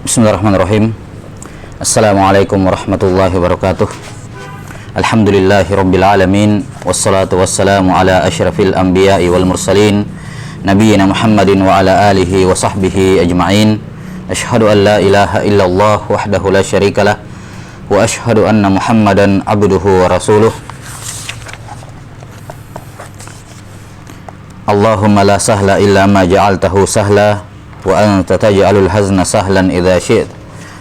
Bismillahirrahmanirrahim. Assalamualaikum warahmatullahi wabarakatuh. Alhamdulillahi rabbil alamin. Wassalatu wassalamu ala asyrafil anbiya'i wal mursalin, nabiyyina Muhammadin wa ala alihi wa sahbihi ajma'in. Asyhadu an la ilaha illallah wahdahu la syarikalah, wa asyhadu anna Muhammadan abduhu wa rasuluh. Allahumma la sahla illa ma ja'altahu sahla, wa anta taj'alul hazna sahlan idza syi'ta.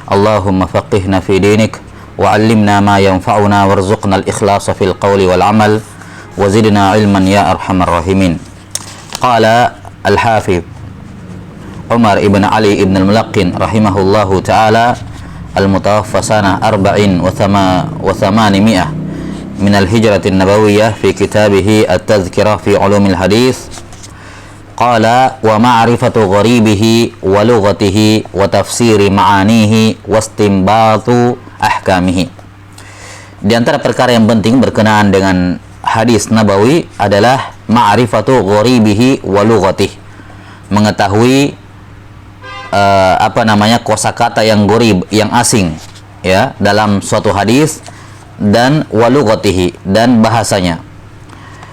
Allahumma faqihna fi dinik, wa 'allimna ma yanfa'una, warzuqna al-ikhlasa fil qawli wal 'amal, wa zidna 'ilman ya arhamar rahimin. Qala al-Hafidz Umar ibn Ali ibn al-Mulaqqin rahimahullahu ta'ala, al-mutawaffa sana 84 min al-hijrati an-nabawiyyah, fi kitabihi at-tadhkirah fi ulumil hadits. Qala wa ma'rifatu gharibihi wa lughatihi wa tafsiri ma'anihi wa istinbatu ahkamihi. Di antara perkara yang penting berkenaan dengan hadis nabawi adalah ma'rifatu gharibihi wa lughatihi, mengetahui kosakata yang gharib, yang asing ya dalam suatu hadis, dan wa lughatihi, dan bahasanya,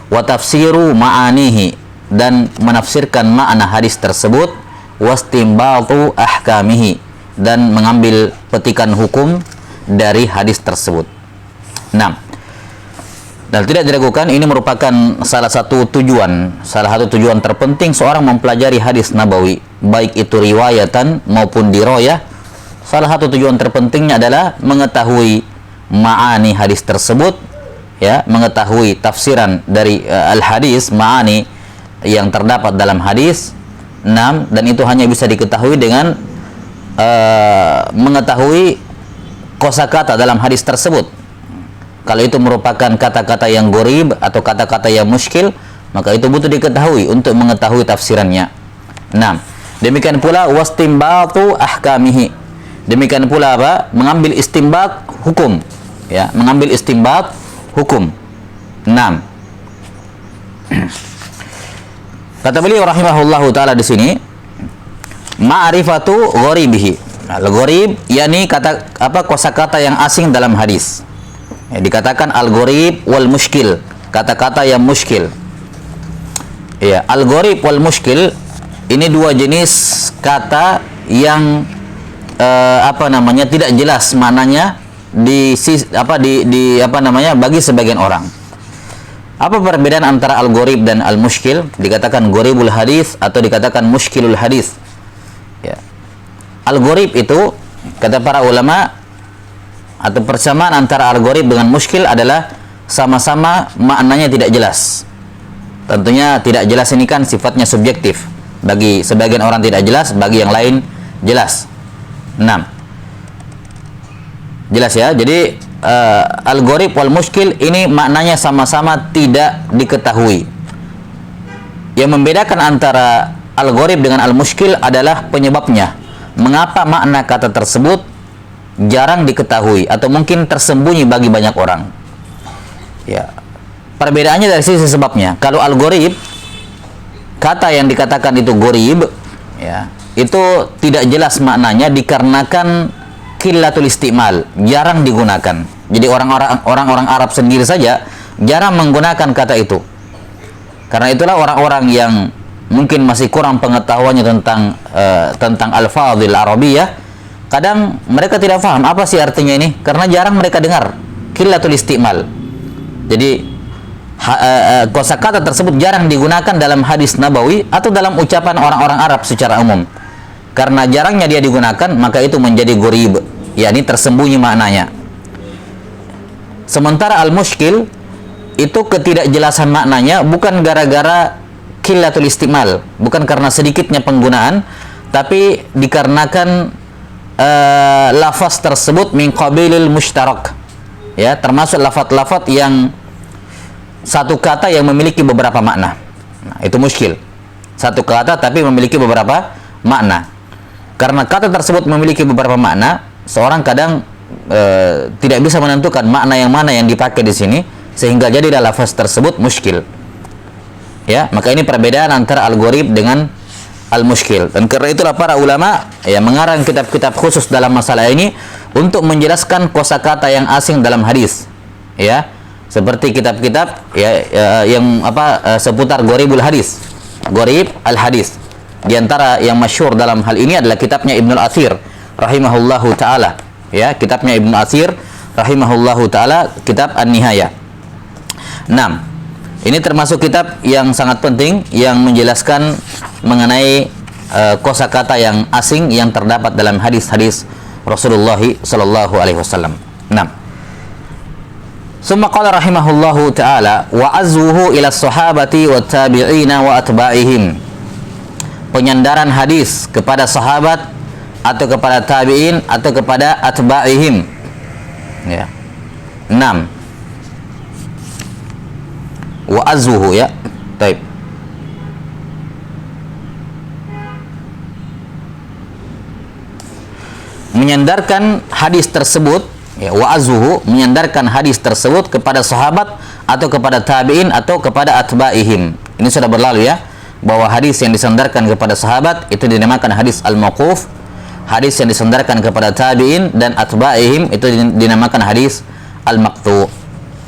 wa tafsiru ma'anihi, dan menafsirkan makna hadis tersebut, wastinbatu ahkamihi, dan mengambil petikan hukum dari hadis tersebut. Nah, dan tidak diragukan ini merupakan salah satu tujuan terpenting seorang mempelajari hadis nabawi, baik itu riwayatan maupun diroyah. Salah satu tujuan terpentingnya adalah mengetahui ma'ani hadis tersebut, ya, mengetahui tafsiran dari al-hadis, ma'ani yang terdapat dalam hadis. 6. Dan itu hanya bisa diketahui dengan mengetahui kosakata dalam hadis tersebut. Kalau itu merupakan kata-kata yang gharib atau kata-kata yang muskil, maka itu butuh diketahui untuk mengetahui tafsirannya. 6. Demikian pula wastinbatu ahkamihi. Demikian pula apa? Mengambil istinbat hukum, ya, mengambil istinbat hukum. 6. Kata beliau rahimahullahu taala di sini, ma'rifatu gharibihi. Al-gharib yakni kosakata yang asing dalam hadis. Ya, dikatakan al-gharib wal muskil, kata-kata yang muskil. Ya, al-gharib wal muskil ini dua jenis kata yang tidak jelas maknanya bagi sebagian orang. Apa perbedaan antara al-gharib dan al-muskil? Dikatakan gharibul hadis atau dikatakan muskilul hadis. Ya. Al-gharib itu, kata para ulama, atau persamaan antara al-gharib dengan muskil adalah sama-sama maknanya tidak jelas. Tentunya tidak jelas ini kan sifatnya subjektif. Bagi sebagian orang tidak jelas, bagi yang lain jelas. 6. Jelas ya? Jadi al-gharib wal muskil ini maknanya sama-sama tidak diketahui. Yang membedakan antara al-gharib dengan al-muskil adalah penyebabnya. Mengapa makna kata tersebut jarang diketahui atau mungkin tersembunyi bagi banyak orang. Ya. Perbedaannya dari sisi sebabnya. Kalau al-gharib, kata yang dikatakan itu gharib, ya, itu tidak jelas maknanya dikarenakan qillatul istimal, jarang digunakan. Jadi orang-orang Arab sendiri saja jarang menggunakan kata itu. Karena itulah orang-orang yang mungkin masih kurang pengetahuannya tentang al-fadhil arabiyah, kadang mereka tidak paham apa sih artinya ini, karena jarang mereka dengar qillatul istimal. Jadi kosakata tersebut jarang digunakan dalam hadis nabawi atau dalam ucapan orang-orang Arab secara umum. Karena jarangnya dia digunakan, maka itu menjadi gharib, yakni tersembunyi maknanya. Sementara al-muskil itu ketidakjelasan maknanya bukan gara-gara qillatul istimal, bukan karena sedikitnya penggunaan, tapi dikarenakan lafaz tersebut min qabilil mushtarak, ya, termasuk lafaz-lafaz yang satu kata yang memiliki beberapa makna. Nah, itu muskil. Satu kata tapi memiliki beberapa makna. Karena kata tersebut memiliki beberapa makna, seorang kadang tidak bisa menentukan makna yang mana yang dipakai di sini, sehingga jadilah lafaz tersebut muskil. Ya, maka ini perbedaan antara al-gharib dengan al-mushkil. Dan karena itulah para ulama ya mengarang kitab-kitab khusus dalam masalah ini untuk menjelaskan kosakata yang asing dalam hadis. Ya, seperti kitab-kitab yang seputar gharibul hadis. Gharib al-hadis. Di antara yang masyhur dalam hal ini adalah kitabnya Ibnu Al-Athir rahimahullahu taala. Ya, kitabnya Ibnu Al-Athir rahimahullahu taala, kitab An-Nihayah. 6. Ini termasuk kitab yang sangat penting yang menjelaskan mengenai kosakata yang asing yang terdapat dalam hadis-hadis Rasulullah sallallahu alaihi wasallam. 6. Summa qala rahimahullahu taala wa azwuhu ila sahabati wa tabi'ina wa atba'ihim. Penyandaran hadis kepada sahabat atau kepada tabi'in atau kepada atba'ihim. Ya. 6. Wa azwuhu ya. Baik. Menyandarkan hadis tersebut ya, wa azwuhu, menyandarkan hadis tersebut kepada sahabat atau kepada tabi'in atau kepada atba'ihim. Ini sudah berlalu ya, bahwa hadis yang disandarkan kepada sahabat itu dinamakan hadis al-mauquf, hadis yang disandarkan kepada tabi'in dan atba'ihim itu dinamakan hadis al-maqtu'.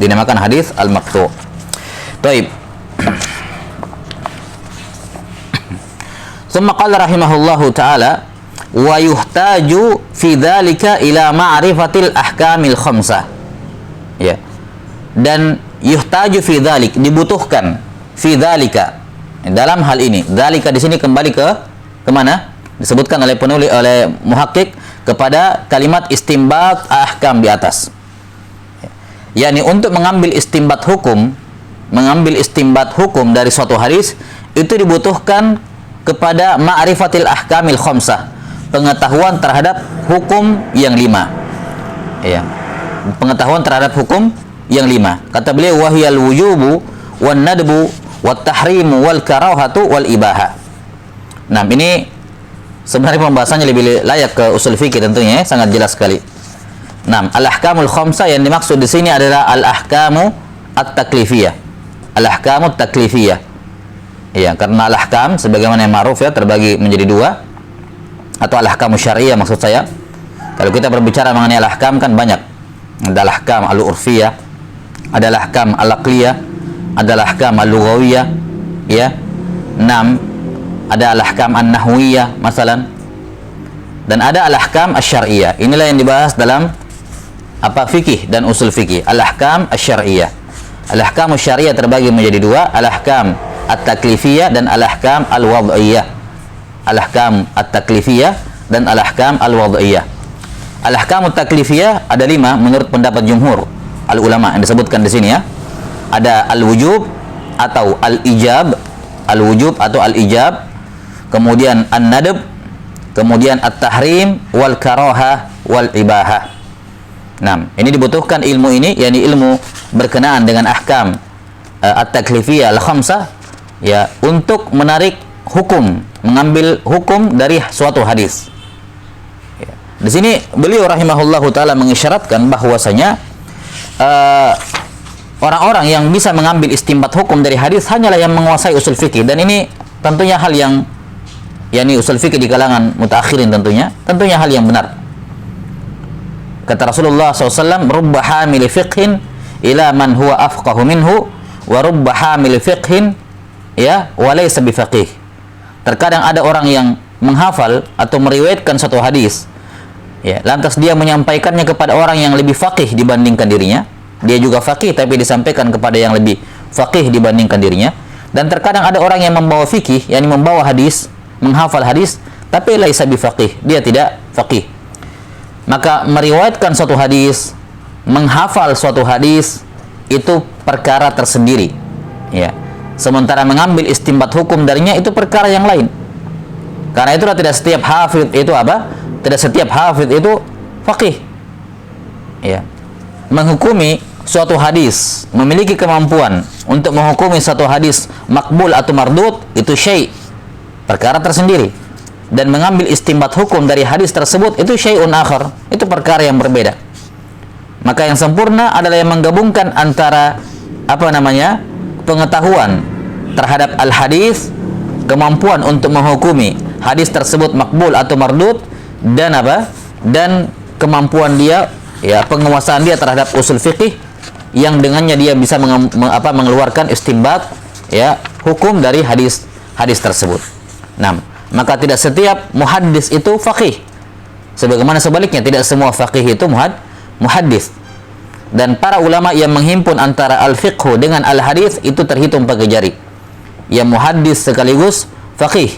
Dinamakan hadis al-maqtu'. Baik. Tsumma qala rahimahullahu taala wa yuhtaju fi dzalika ila ma'rifatil ahkamil khamsah. Ya. Dan yuhtaju fi dzalik, dibutuhkan fi dzalika, dalam hal ini. Dzalika di sini kembali ke mana? Disebutkan oleh penulis, oleh muhakkik kepada kalimat istinbat ahkam di atas. yakni untuk mengambil istinbat hukum dari suatu hadis itu dibutuhkan kepada ma'rifatil ahkamil khamsah, pengetahuan terhadap hukum yang 5. Ya. Pengetahuan terhadap hukum yang 5. Kata beliau wahiyal wujubu wan nadbu wat tahrimu wal karahatu wal ibaha. Nah, ini sebenarnya pembahasannya lebih layak ke usul fikih tentunya ya, sangat jelas sekali. Nah, al-ahkamul khamsah yang dimaksud di sini adalah al-ahkamu at-taklifiyah. Al-ahkamu at-taklifiyah. Ya, karena al-ahkam sebagaimana yang ma'ruf ya terbagi menjadi 2, atau al-ahkamu syariah maksud saya. Kalau kita berbicara mengenai al-ahkam kan banyak. Ada al-ahkam al-urfiyah, ada al-ahkam al-aqliyah, ada al-ahkam al-lughawiyah, ya. 6, ada al-ahkam an-nahwiyah masalan. Dan ada al-ahkam asy-syar'iyyah. Inilah yang dibahas dalam fikih dan usul fikih, al-ahkam asy-syar'iyyah. Al-ahkam asy-syar'iyyah terbagi menjadi 2, al-ahkam at-taklifiyah dan al-ahkam al-wad'iyah. Al-ahkam at-taklifiyah dan al-ahkam al-wad'iyah. Al-ahkam at-taklifiyah ada 5 menurut pendapat jumhur al-ulama yang disebutkan di sini ya. Ada al-wujub atau al-ijab, al-wujub atau al-ijab, kemudian an-nadb, kemudian at-tahrim wal karahah wal ibahah. Nah, ini dibutuhkan ilmu ini, yakni ilmu berkenaan dengan ahkam at-taklifiyah al-khamsah ya, untuk menarik hukum, mengambil hukum dari suatu hadis. Ya. Di sini beliau rahimahullahu taala mengisyaratkan bahwasanya orang-orang yang bisa mengambil istinbat hukum dari hadis hanyalah yang menguasai usul fikih, dan ini tentunya hal yang yakni usul fikih di kalangan mutaakhirin tentunya hal yang benar. Kata Rasulullah SAW, rubba hamil fiqhin ila man huwa afqahu minhu wa rubba hamil fiqhin ya wa laysa bifaqih. Terkadang ada orang yang menghafal atau meriwayatkan satu hadis ya, lantas dia menyampaikannya kepada orang yang lebih faqih dibandingkan dirinya. Dia juga faqih tapi disampaikan kepada yang lebih faqih dibandingkan dirinya. Dan terkadang ada orang yang membawa fikih, yakni membawa hadis, menghafal hadis, tapi laisa bifaqih, dia tidak faqih. Maka meriwayatkan suatu hadis, menghafal suatu hadis itu perkara tersendiri. Ya. Sementara mengambil istinbat hukum darinya itu perkara yang lain. Karena itulah tidak setiap hafidh itu Tidak setiap hafidh itu faqih. Ya. Menghukumi suatu hadis, memiliki kemampuan untuk menghukumi suatu hadis makbul atau mardud itu perkara tersendiri. Dan mengambil istinbat hukum dari hadis tersebut itu syai'un akhar, itu perkara yang berbeda. Maka yang sempurna adalah yang menggabungkan antara pengetahuan terhadap al-hadis kemampuan untuk menghukumi hadis tersebut makbul atau mardud, dan apa? Dan kemampuan dia, ya, penguasaan dia terhadap usul fikih yang dengannya dia bisa mengeluarkan istinbat, ya, hukum dari hadis tersebut. Nah, maka tidak setiap muhaddis itu faqih. Sebagaimana sebaliknya, tidak semua faqih itu muhaddis. Dan para ulama yang menghimpun antara al-fiqhu dengan al-hadis itu terhitung pakai jari. Yang muhaddis sekaligus faqih.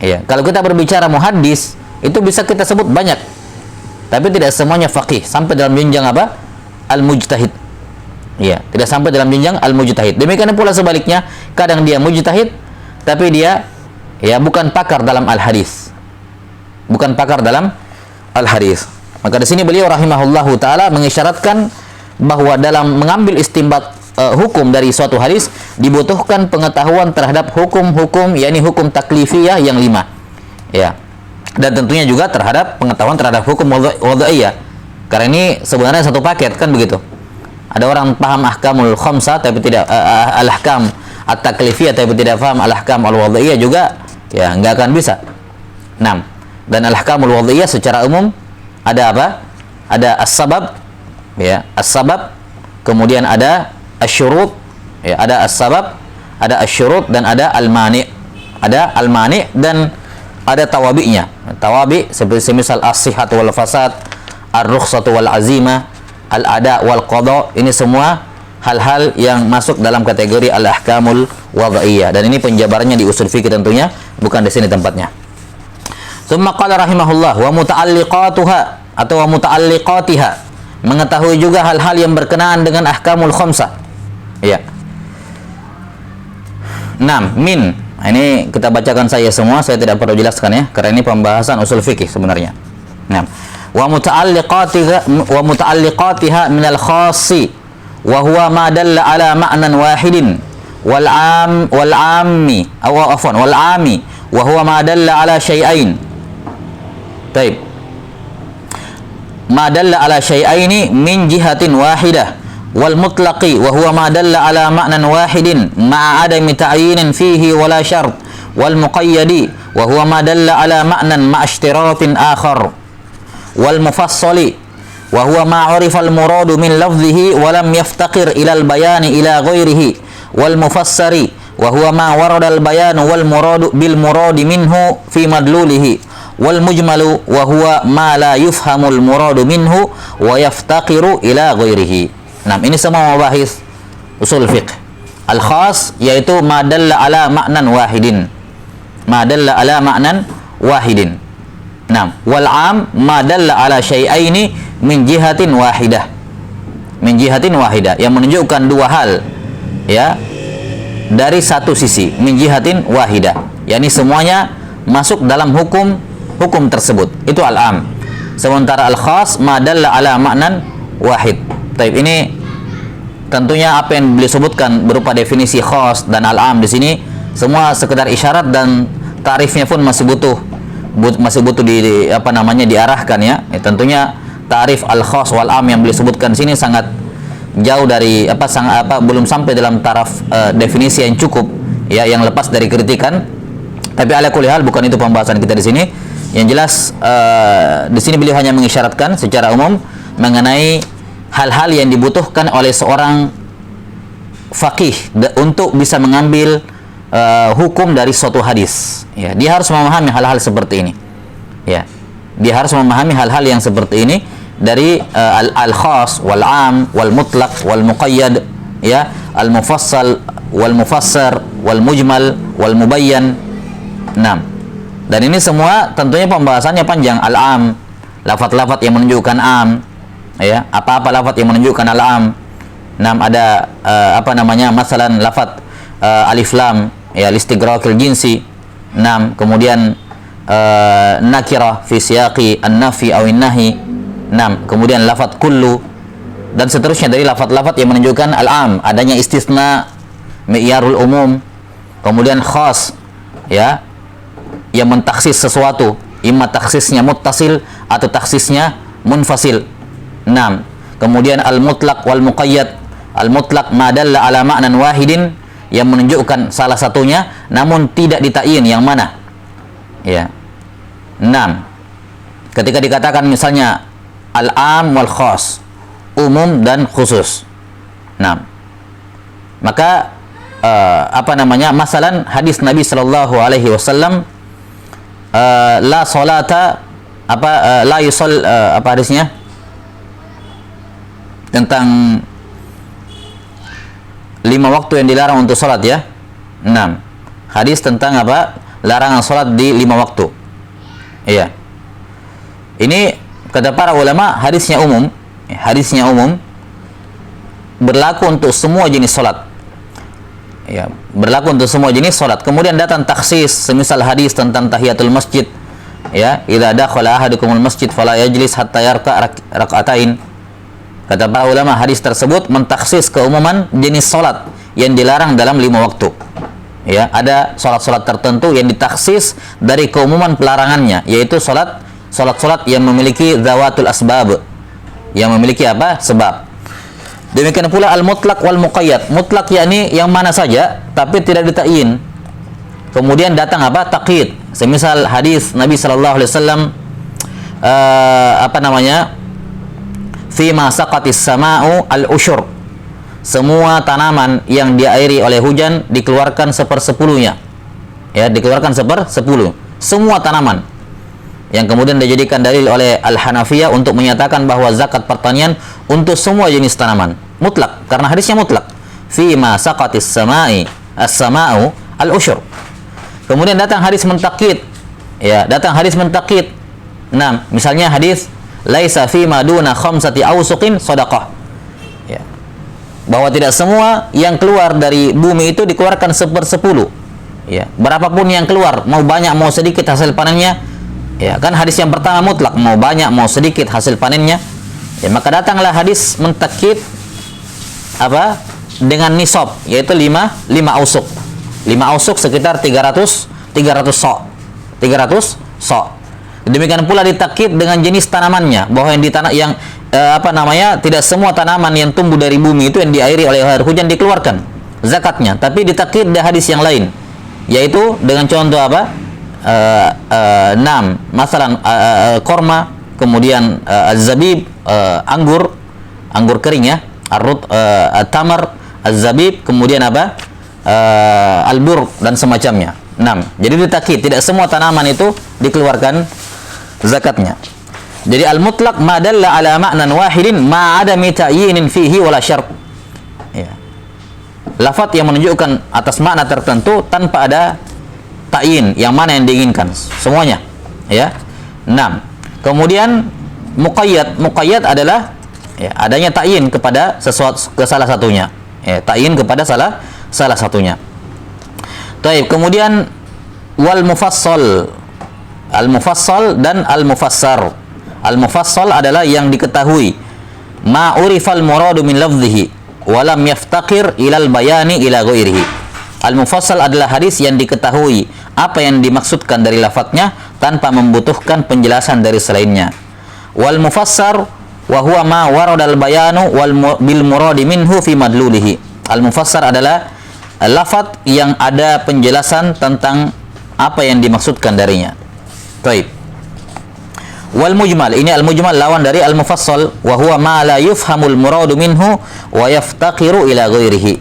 Ya, kalau kita berbicara muhaddis, itu bisa kita sebut banyak. Tapi tidak semuanya faqih, sampai dalam jenjang apa? Al-mujtahid. Ya, tidak sampai dalam jenjang al-mujtahid. Demikian pula sebaliknya, kadang dia mujtahid tapi dia, ya, bukan pakar dalam al-hadis. Bukan pakar dalam al-hadis. Maka di sini beliau rahimahullahu taala mengisyaratkan bahwa dalam mengambil istinbat hukum dari suatu hadis dibutuhkan pengetahuan terhadap hukum-hukum, yakni hukum taklifiyah yang 5. Ya. Dan tentunya juga terhadap pengetahuan terhadap hukum wad'iyah. Karena ini sebenarnya satu paket, kan begitu. Ada orang paham ahkamul khamsah tapi tidak al-ahkam at-taklifiyah tapi tidak paham al-ahkam al-wad'iyah juga, ya, nggak akan bisa. 6. Dan al-ahkamul wad'iyah secara umum ada apa? Ada as-sabab, ya, as-sabab, kemudian ada asyurut, ya, ada as-sabab, ada asyurut, dan ada al-mani'. Ada al-mani' dan ada tawabi'nya. Tawabi' seperti semisal as-sihat wal fasad, ar-rukhsatu wal azimah, al-ada wal qada. Ini semua hal-hal yang masuk dalam kategori al-ahkamul wad'iyah, dan ini penjabarannya di usul fikih tentunya, bukan di sini tempatnya. Tsumma qala rahimahullah wa muta'alliqatuha atau wa muta'alliqatiha, mengetahui juga hal-hal yang berkenaan dengan ahkamul khamsah. Ya. 6. Min. Ini kita bacakan saya semua, saya tidak perlu jelaskan, ya, karena ini pembahasan usul fikih sebenarnya. 6. Wa muta'alliqatiha min al-khassi wa huwa ma dalla ala ma'nan wahidin wal 'ammi wa huwa ma dalla ala syai'ain. Baik. Ma dalla ala syai'aini min jihatin wahidah wal mutlaqi wa huwa ma dalla ala ma'nan wahidin ma'a adami ta'yinin fihi wala syart wal muqayyadi wa huwa ma dalla ala ma'nan ma'a ishtiratin akhar wal mufassali wa huwa ma 'urifa al muradu min lafdhihi wa lam yaftaqir ila al bayani ila ghairihi wal mufassari wa huwa ma warada al bayanu wal muradu bil muradi minhu fi madlulihi wal mujmalu wa huwa ma la yufhamul muradu minhu wa yaftaqiru ila ghairihi. Nah, ini semua mabahis usul fiqh. Al-khas yaitu ma dalla ala ma'nan wahidin. Ma dalla ala ma'nan wahidin. Nah, wal 'am ma dalla ala syai'aini min jihatin wahidah. Min jihatin wahidah, yang menunjukkan dua hal, ya, dari satu sisi. Min jihatin wahidah, yakni semuanya masuk dalam hukum tersebut. Itu al-'am. Sementara al-khas ma dalla ala ma'nan wahid. Taib, ini tentunya apa yang beliau sebutkan berupa definisi khas dan al-'am di sini semua sekedar isyarat, dan tarifnya pun masih butuh diarahkan, ya. Tentunya tarif al-khas wal 'am yang beliau sebutkan sini sangat jauh dari belum sampai dalam taraf definisi yang cukup, ya, yang lepas dari kritikan. Tapi ala kulli hal bukan itu pembahasan kita di sini. Yang jelas di sini beliau hanya mengisyaratkan secara umum mengenai hal-hal yang dibutuhkan oleh seorang faqih untuk bisa mengambil hukum dari suatu hadis. Ya, dia harus memahami hal-hal seperti ini. Ya, dia harus memahami hal-hal yang seperti ini dari al-khas wal 'am wal mutlaq wal muqayyad, ya, al-mufassal wal mufassar wal mujmal wal mubayyan. 6. Dan ini semua tentunya pembahasannya panjang. Al-'am, lafaz-lafaz yang menunjukkan am, ya, apa-apa lafaz yang menunjukkan al-'am. 6. Ada masalan lafaz alif lam, ya, listighraqil jinsi. 6. Kemudian nakirah fi siyaqi an-nafi aw an-nahi. 6. Kemudian lafaz kullu dan seterusnya dari lafaz-lafaz yang menunjukkan al-'am, adanya istisna, mi'yarul umum. Kemudian khas, ya, yang mentaksis sesuatu, imma taksisnya muttasil atau taksisnya munfasil. 6. Kemudian al-mutlaq wal muqayyad. Al-mutlaq ma dalla ala ma'nan wahidin, yang menunjukkan salah satunya, namun tidak ditakyin yang mana. Ya. 6. Ketika dikatakan misalnya al-am wal khas, umum dan khusus. 6. Maka masalan hadis Nabi sallallahu alaihi wasallam, la salata la yusall, hadisnya tentang 5 waktu yang dilarang untuk salat ya. 6. Hadis tentang larangan salat di 5 waktu. Iya. Ini kata para ulama hadisnya umum, berlaku untuk semua jenis salat. Ya, berlaku untuk semua jenis salat. Kemudian datang takhsis, semisal hadis tentang tahiyatul masjid. Ya, idza dakhala ahadukumul masjid fala yajlis hatta yarka rak'atain. Kata para ulama, hadis tersebut mentakhsis keumuman jenis salat yang dilarang dalam 5 waktu. Ya, ada salat-salat tertentu yang ditaksis dari keumuman pelarangannya, yaitu salat-salat yang memiliki zawatul asbab, yang memiliki sebab. Demikian pula al-mutlaq wal muqayyad. Mutlak yakni yang mana saja tapi tidak ditakyin. Kemudian datang taqyid. Semisal hadis Nabi sallallahu alaihi wasallam fi ma saqatis sama'u al-usyur. Semua tanaman yang diairi oleh hujan dikeluarkan 1/10-nya. Ya, dikeluarkan 1/10. Semua tanaman. Yang kemudian dijadikan dalil oleh Al-Hanafiyah untuk menyatakan bahwa zakat pertanian untuk semua jenis tanaman. Mutlak, karena hadisnya mutlak. Fi ma saqatis sama'i as-sama'u al-usyur. Kemudian datang hadis mentakid. Ya, datang hadis mentakid. Nah, misalnya hadis laisa fi ma duna khamsati awsuqin shadaqah. Ya. Bahwa tidak semua yang keluar dari bumi itu dikeluarkan 1/10. Ya, berapapun yang keluar, mau banyak mau sedikit hasil panennya. Ya, kan hadis yang pertama mutlak, mau banyak mau sedikit hasil panennya. Ya, maka datanglah hadis mentakid dengan nisab, yaitu 5 ausuk. 5 ausuk sekitar 300 sok. 300 sok. Demikian pula ditakid dengan jenis tanamannya, bahwa yang tidak semua tanaman yang tumbuh dari bumi itu yang diairi oleh air hujan dikeluarkan zakatnya, tapi ditakid di hadis yang lain, yaitu dengan contoh masalan korma, kemudian az-zabib, anggur kering ya, tamar, az-zabib, kemudian al-bur dan semacamnya. 6. Jadi ditakid, tidak semua tanaman itu dikeluarkan zakatnya. Jadi al-mutlaq ma dalla ala ma'nan wahidin ma adami ta'yinin fihi wala syart. Ya. Lafaz yang menunjukkan atas makna tertentu tanpa ada ta'yin, yang mana yang diinginkan, semuanya. Ya. 6. Kemudian muqayyad adalah adanya ta'yin kepada ke salah satunya. Ya, ta'yin kepada salah satunya. Baik, kemudian wal mufassal. Al-mufassal dan al-mufassar. Al-mufassal adalah yang diketahui, ma urifal muradu min lafzihi wa lam yaftaqir ilal bayani ila ghairihi. Al-mufassal adalah hadis yang diketahui apa yang dimaksudkan dari lafadznya tanpa membutuhkan penjelasan dari selainnya. Wal mufassar wa huwa ma warada al-bayanu bil muradi minhu fi madlulihi. Al-mufassar adalah lafadz yang ada penjelasan tentang apa yang dimaksudkan darinya. Baik. Wal mujmal, ini al mujmal lawan dari al mufassal, wa huwa ma la yufhamul muradu minhu wa yaftaqiru ila ghairihi.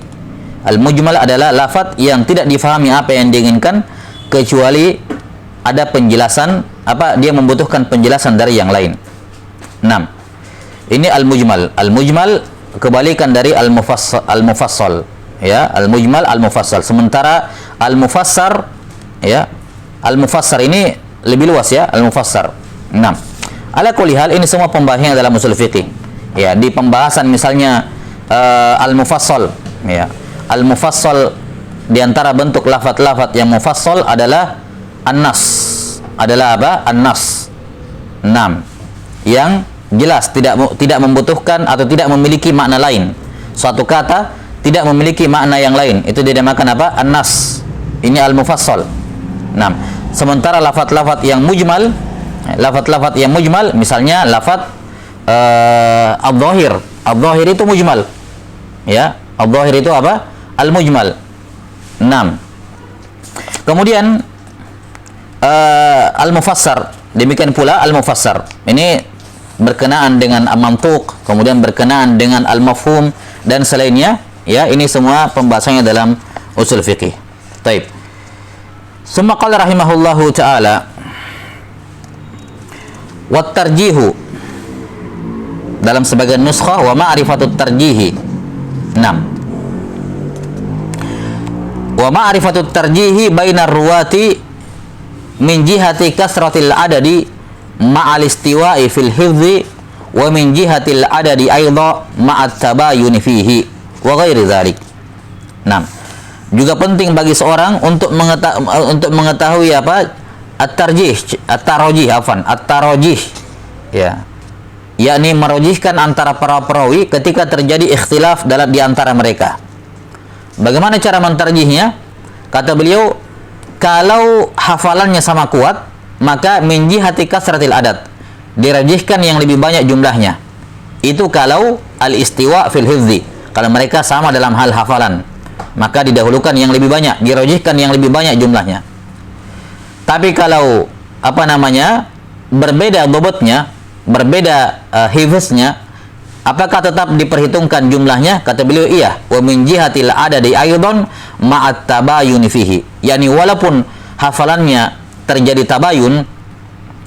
Al mujmal adalah lafadz yang tidak difahami apa yang diinginkan kecuali ada penjelasan, dia membutuhkan penjelasan dari yang lain. 6. Ini al mujmal. Al mujmal kebalikan dari al mufassal. Ya, al mujmal al mufassal. Sementara al mufassar, ya, al mufassar ini lebih luas ya, al mufassar. 6. Ala kulli hal, ini semua pembahasannya dalam usul fikih. Ya, di pembahasan misalnya al mufassal, ya. Al mufassal di antara bentuk lafaz-lafaz yang mufassal adalah an-nas. Adalah An-nas. 6. Yang jelas tidak membutuhkan atau tidak memiliki makna lain. Suatu kata tidak memiliki makna yang lain, itu dinamakan An-nas. Ini al-mufassal. 6. Sementara lafaz-lafaz yang mujmal, misalnya lafaz al-zahir. Al-zahir itu mujmal. Ya, al-zahir itu al-mujmal. 6. Kemudian al-mufassar, demikian pula al-mufassar. Ini berkenaan dengan al-mantuq, kemudian berkenaan dengan al-mafhum dan selainnya, ya, ini semua pembahasannya dalam usul fiqih. Taib. Summa qala rahimahullahu taala wa tarjihu, dalam sebagian nuskhah wa ma'rifatut tarjihi. 6. Wa ma'rifatut tarjihi bainar ruwati min jihati kasratil adadi ma'al istiwa'i fil hifzi wa min jihatil adadi aidha ma'at tabayuni fihi wa ghairi dzalik. 6. Juga penting bagi seorang untuk mengetahui apa at-tarjih, at-tarajih, ya, yakni merojihkan antara para perawi ketika terjadi ikhtilaf di antara mereka. Bagaimana cara mentarjihnya? Kata beliau, kalau hafalannya sama kuat, maka min jihati kasratil adad, dirajihkan yang lebih banyak jumlahnya. Itu kalau al-istiwa fil hifzi, kalau mereka sama dalam hal hafalan, maka didahulukan yang lebih banyak, dirajihkan yang lebih banyak jumlahnya. Tapi kalau berbeda bobotnya, berbeda hifznya, apakah tetap diperhitungkan jumlahnya? Kata beliau, iya. Wa min jihatil adadi aidan ma'at tabayuni fihi, yakni walaupun hafalannya terjadi tabayun,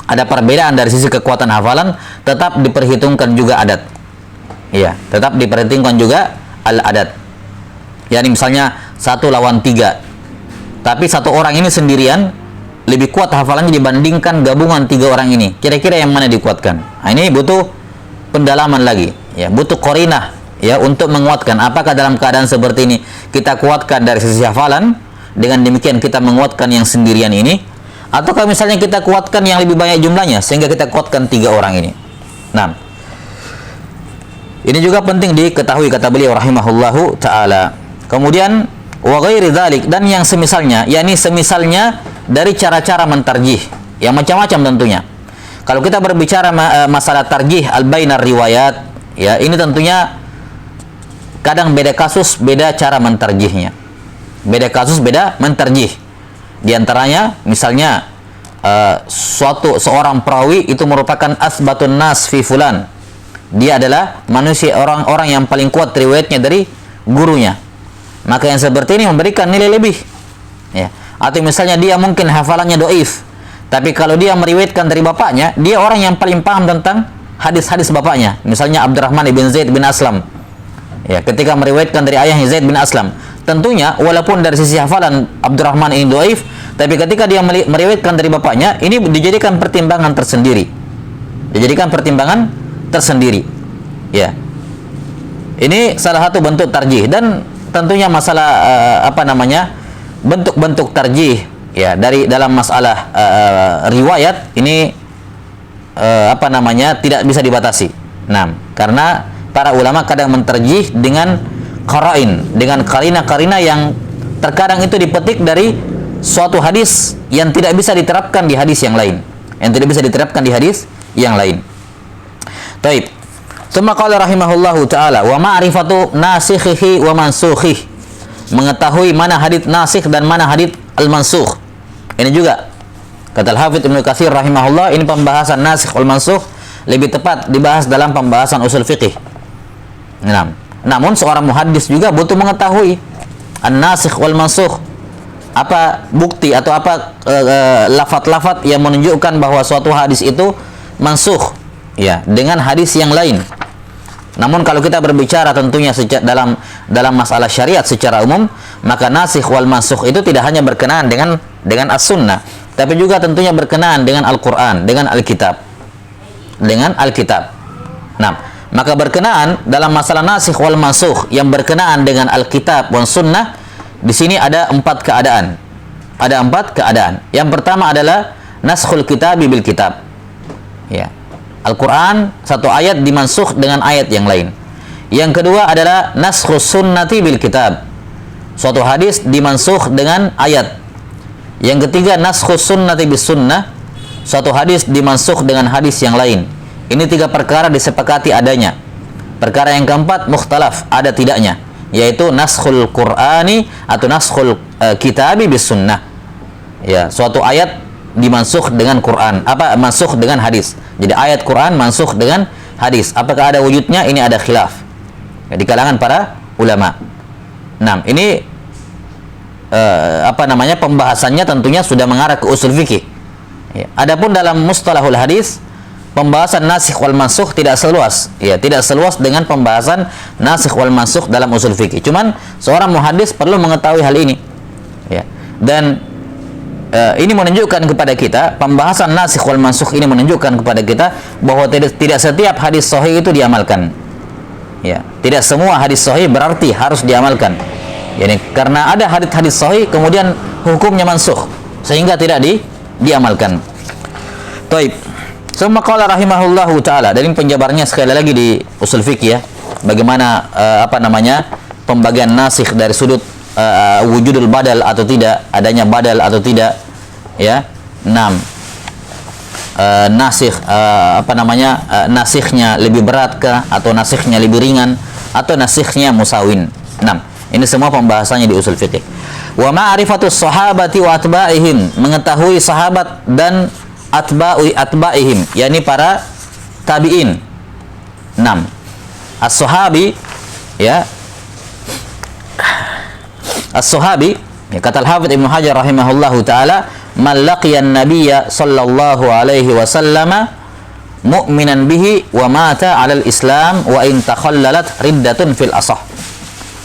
ada perbedaan dari sisi kekuatan hafalan, tetap diperhitungkan juga adat. Iya, tetap diperhitungkan juga al-adat. yakni misalnya 1 lawan 3, tapi satu orang ini sendirian lebih kuat hafalannya dibandingkan gabungan 3 orang ini. Kira-kira yang mana dikuatkan? Nah, ini butuh pendalaman lagi, ya, butuh qarinah, ya, untuk menguatkan apakah dalam keadaan seperti ini kita kuatkan dari sisi hafalan, dengan demikian kita menguatkan yang sendirian ini, ataukah misalnya kita kuatkan yang lebih banyak jumlahnya sehingga kita kuatkan 3 orang ini. Nah, ini juga penting diketahui, kata beliau rahimahullahu taala. Kemudian wa ghairi dzalik, dan yang semisalnya, yakni semisalnya dari cara-cara mentarjih yang macam-macam tentunya. Kalau kita berbicara masalah tarjih al-bainar riwayat, ya, ini tentunya kadang beda kasus, beda cara mentarjihnya. Beda kasus, beda mentarjih. Di antaranya misalnya seorang perawi itu merupakan asbatun nas fi fulan. Dia adalah manusia, orang-orang yang paling kuat riwayatnya dari gurunya. Maka yang seperti ini memberikan nilai lebih, ya. Atau misalnya dia mungkin hafalannya doif, tapi kalau dia meriwayatkan dari bapaknya, dia orang yang paling paham tentang hadis-hadis bapaknya. Misalnya Abdurrahman bin Zaid bin Aslam, ya, ketika meriwayatkan dari ayahnya Zaid bin Aslam, tentunya walaupun dari sisi hafalan Abdurrahman ini doif, tapi ketika dia meriwayatkan dari bapaknya, ini dijadikan pertimbangan tersendiri. Dijadikan pertimbangan tersendiri, ya. Ini salah satu bentuk tarjih. Dan tentunya masalah bentuk-bentuk tarjih, ya, dalam masalah riwayat ini tidak bisa dibatasi. Nah, karena para ulama kadang mentarjih dengan qara'in, dengan karina-karina yang terkadang itu dipetik dari suatu hadis yang tidak bisa diterapkan di hadis yang lain, Taib. Tsumma qala rahimahullahu taala wa ma'rifatu nasikhihi wa mansukhihi, mengetahui mana hadits nasikh dan mana hadits al-mansukh. Ini juga kata Al-Hafidz Ibnu Katsir rahimahullah, ini pembahasan nasikh wal mansukh lebih tepat dibahas dalam pembahasan usul fiqih. Namun seorang muhaddis juga butuh mengetahui an-nasikh wal mansukh, apa bukti atau apa lafaz-lafaz yang menunjukkan bahwa suatu hadis itu mansukh, ya, dengan hadis yang lain. Namun kalau kita berbicara tentunya dalam masalah syariat secara umum, maka nasikh wal mansukh itu tidak hanya berkenaan dengan as-sunnah, tapi juga tentunya berkenaan dengan Al-Qur'an, dengan Alkitab. Nah, maka berkenaan dalam masalah nasikh wal mansukh yang berkenaan dengan Alkitab dan sunnah, di sini ada 4 keadaan. Ada 4 keadaan. Yang pertama adalah naskhul kitabi bil kitab. Ya. Al-Quran satu ayat dimansukh dengan ayat yang lain. Yang kedua adalah naskhus sunnati bil kitab. Suatu hadis dimansukh dengan ayat. Yang ketiga naskhus sunnati bis sunnah. Suatu hadis dimansukh dengan hadis yang lain. Ini 3 perkara disepakati adanya. Perkara yang keempat mukhtalaf, ada tidaknya. yaitu naskhul Qur'ani atau naskhul kitabi bis sunnah. Ya, suatu ayat dimansukh dengan Quran, mansukh dengan hadis. Jadi ayat Quran mansukh dengan hadis. Apakah ada wujudnya? Ini ada khilaf ya, di kalangan para ulama. Nah, ini pembahasannya tentunya sudah mengarah ke usul fikih. Ya. Adapun dalam mustalahul hadis, pembahasan nasikh wal mansukh tidak seluas, ya, tidak seluas dengan pembahasan nasikh wal mansukh dalam usul fikih. Cuman seorang muhaddis perlu mengetahui hal ini. Ya. Dan ini menunjukkan kepada kita, pembahasan nasikh wal mansukh ini menunjukkan kepada kita bahwa tidak setiap hadis sahih itu diamalkan. Ya, tidak semua hadis sahih berarti harus diamalkan. Yani karena ada hadis-hadis sahih kemudian hukumnya mansukh sehingga tidak diamalkan. Taib. Summa qala rahimahullahu taala, dari penjabarnya sekali lagi di usul fikih ya. Bagaimana pembagian nasikh dari sudut wujudul badal atau tidak, adanya badal atau tidak, ya. 6. Nasikh nasikhnya lebih berat kah, atau nasikhnya lebih ringan, atau nasikhnya musawin. 6. Ini semua pembahasannya di usul fikih. Wa ma'rifatus sahabati wa atba'ihim, mengetahui sahabat dan atba'ihim, yakni para tabi'in. 6. As-sahabi, ya. As-sahabi, ya, kata Al-Hafidz Ibnu Hajar rahimahullahu taala, man laqiyan nabiyya sallallahu alaihi wasallam mu'minan bihi wa mata 'alal islam wa in takhallalat riddatun fil asah.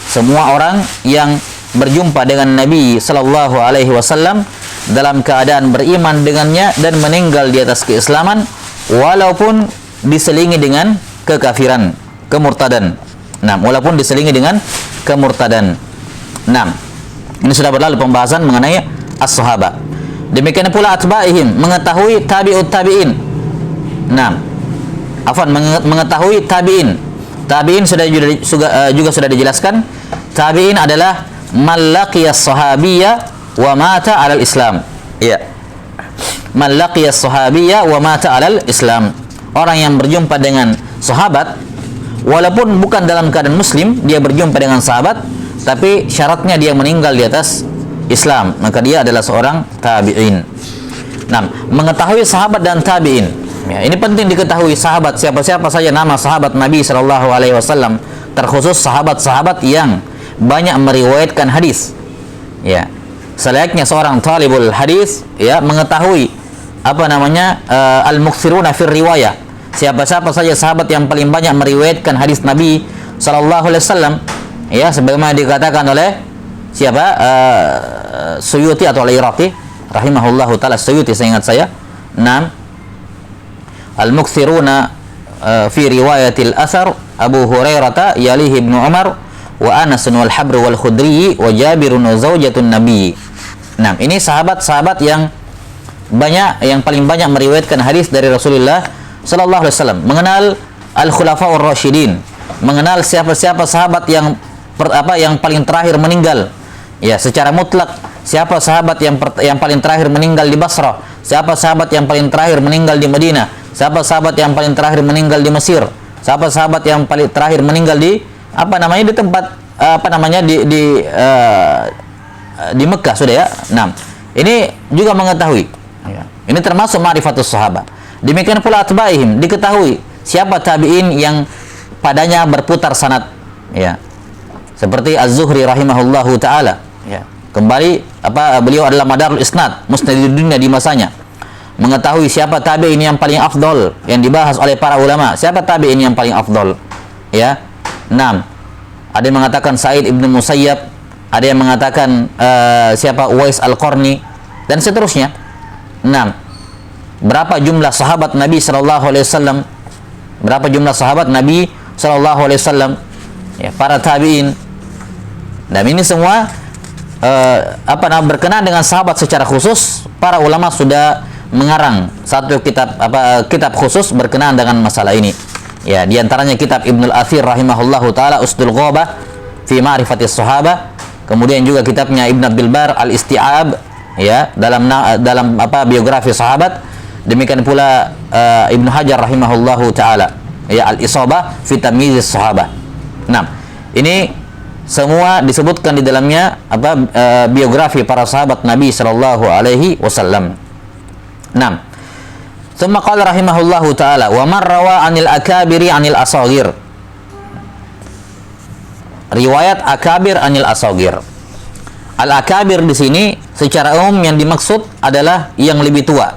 Semua orang yang berjumpa dengan Nabi sallallahu alaihi wasallam dalam keadaan beriman dengannya dan meninggal di atas keislaman walaupun diselingi dengan kekafiran, kemurtadan. Walaupun diselingi dengan kemurtadan. Ini sudah berlalu pembahasan mengenai as-sahaba. Demikian pula atba'ihim, mengetahui tabi'ut tabi'in. Mengetahui tabi'in. Tabi'in juga sudah dijelaskan. Tabi'in adalah man laqiyas sahabiyya wa mata 'alal Islam. Iya. Man laqiyas sahabiyya wa mata 'alal Islam. Orang yang berjumpa dengan sahabat walaupun bukan dalam keadaan muslim, dia berjumpa dengan sahabat tapi syaratnya dia meninggal di atas Islam, maka dia adalah seorang tabi'in. Mengetahui sahabat dan tabi'in. Ya, ini penting diketahui sahabat, siapa-siapa saja nama sahabat Nabi sallallahu alaihi wasallam, terkhusus sahabat-sahabat yang banyak meriwayatkan hadis. Ya. Selayaknya seorang talibul hadis, ya, mengetahui al-muktsiruna fir riwayah. Siapa-siapa saja sahabat yang paling banyak meriwayatkan hadis Nabi sallallahu alaihi wasallam, ya, sebagaimana dikatakan oleh siapa? Suyuti atau Al-Iraqi rahimahullahu taala, Suyuti seingat saya. Al-muktsiruna fi riwayatil athar Abu Hurairah yalihi Ibnu Umar wa Anas wal Habr wal Khudri wa Jabir wa zaujatun Nabi. Ini sahabat-sahabat yang paling banyak meriwayatkan hadis dari Rasulullah sallallahu alaihi wasallam, mengenal al-khulafaur rasyidin, mengenal siapa-siapa sahabat yang paling terakhir meninggal, ya, secara mutlak. Siapa sahabat yang paling terakhir meninggal di Basrah, siapa sahabat yang paling terakhir meninggal di Madinah, siapa sahabat yang paling terakhir meninggal di Mesir, siapa sahabat yang paling terakhir meninggal di di tempat di Mekah, sudah ya. Ini juga mengetahui, ya. Ini termasuk ma'rifatus sahabat. Demikian pula atba'ihim, diketahui siapa tabi'in yang padanya berputar sanad, ya. Seperti Az-Zuhri rahimahullahu taala, ya. Kembali beliau adalah madarul isnad, musnadid dunya di masanya. Mengetahui siapa tabi'in yang paling afdol yang dibahas oleh para ulama, siapa tabi'in yang paling afdol, ya. Ada yang mengatakan Sa'id ibn Musayyab, ada yang mengatakan siapa Uwais al-Qarni, dan seterusnya. Berapa jumlah sahabat Nabi sallallahu alaihi wasallam? Berapa jumlah sahabat Nabi sallallahu alaihi wasallam? Ya, para tabi'in. Dan ini semua berkenaan dengan sahabat secara khusus. Para ulama sudah mengarang satu kitab khusus berkenaan dengan masalah ini. Ya, di antaranya kitab Ibnul Athir rahimahullahu taala Usdul Ghabah fi Ma'rifatis Sahabah. Kemudian juga kitabnya Ibn Abdul Bar Al-Isti'ab, ya, dalam biografi sahabat. Demikian pula Ibnu Hajar rahimahullahu taala, ya, Al-Isabah fi Tamyizis Sahabah. Ini semua disebutkan di dalamnya biografi para sahabat Nabi sallallahu alaihi wasallam. 6. Tsumma qala rahimahullahu taala wa man rawa 'anil akabiri 'anil asagir. Riwayat akabir 'anil asagir. Al-akabir di sini secara umum yang dimaksud adalah yang lebih tua.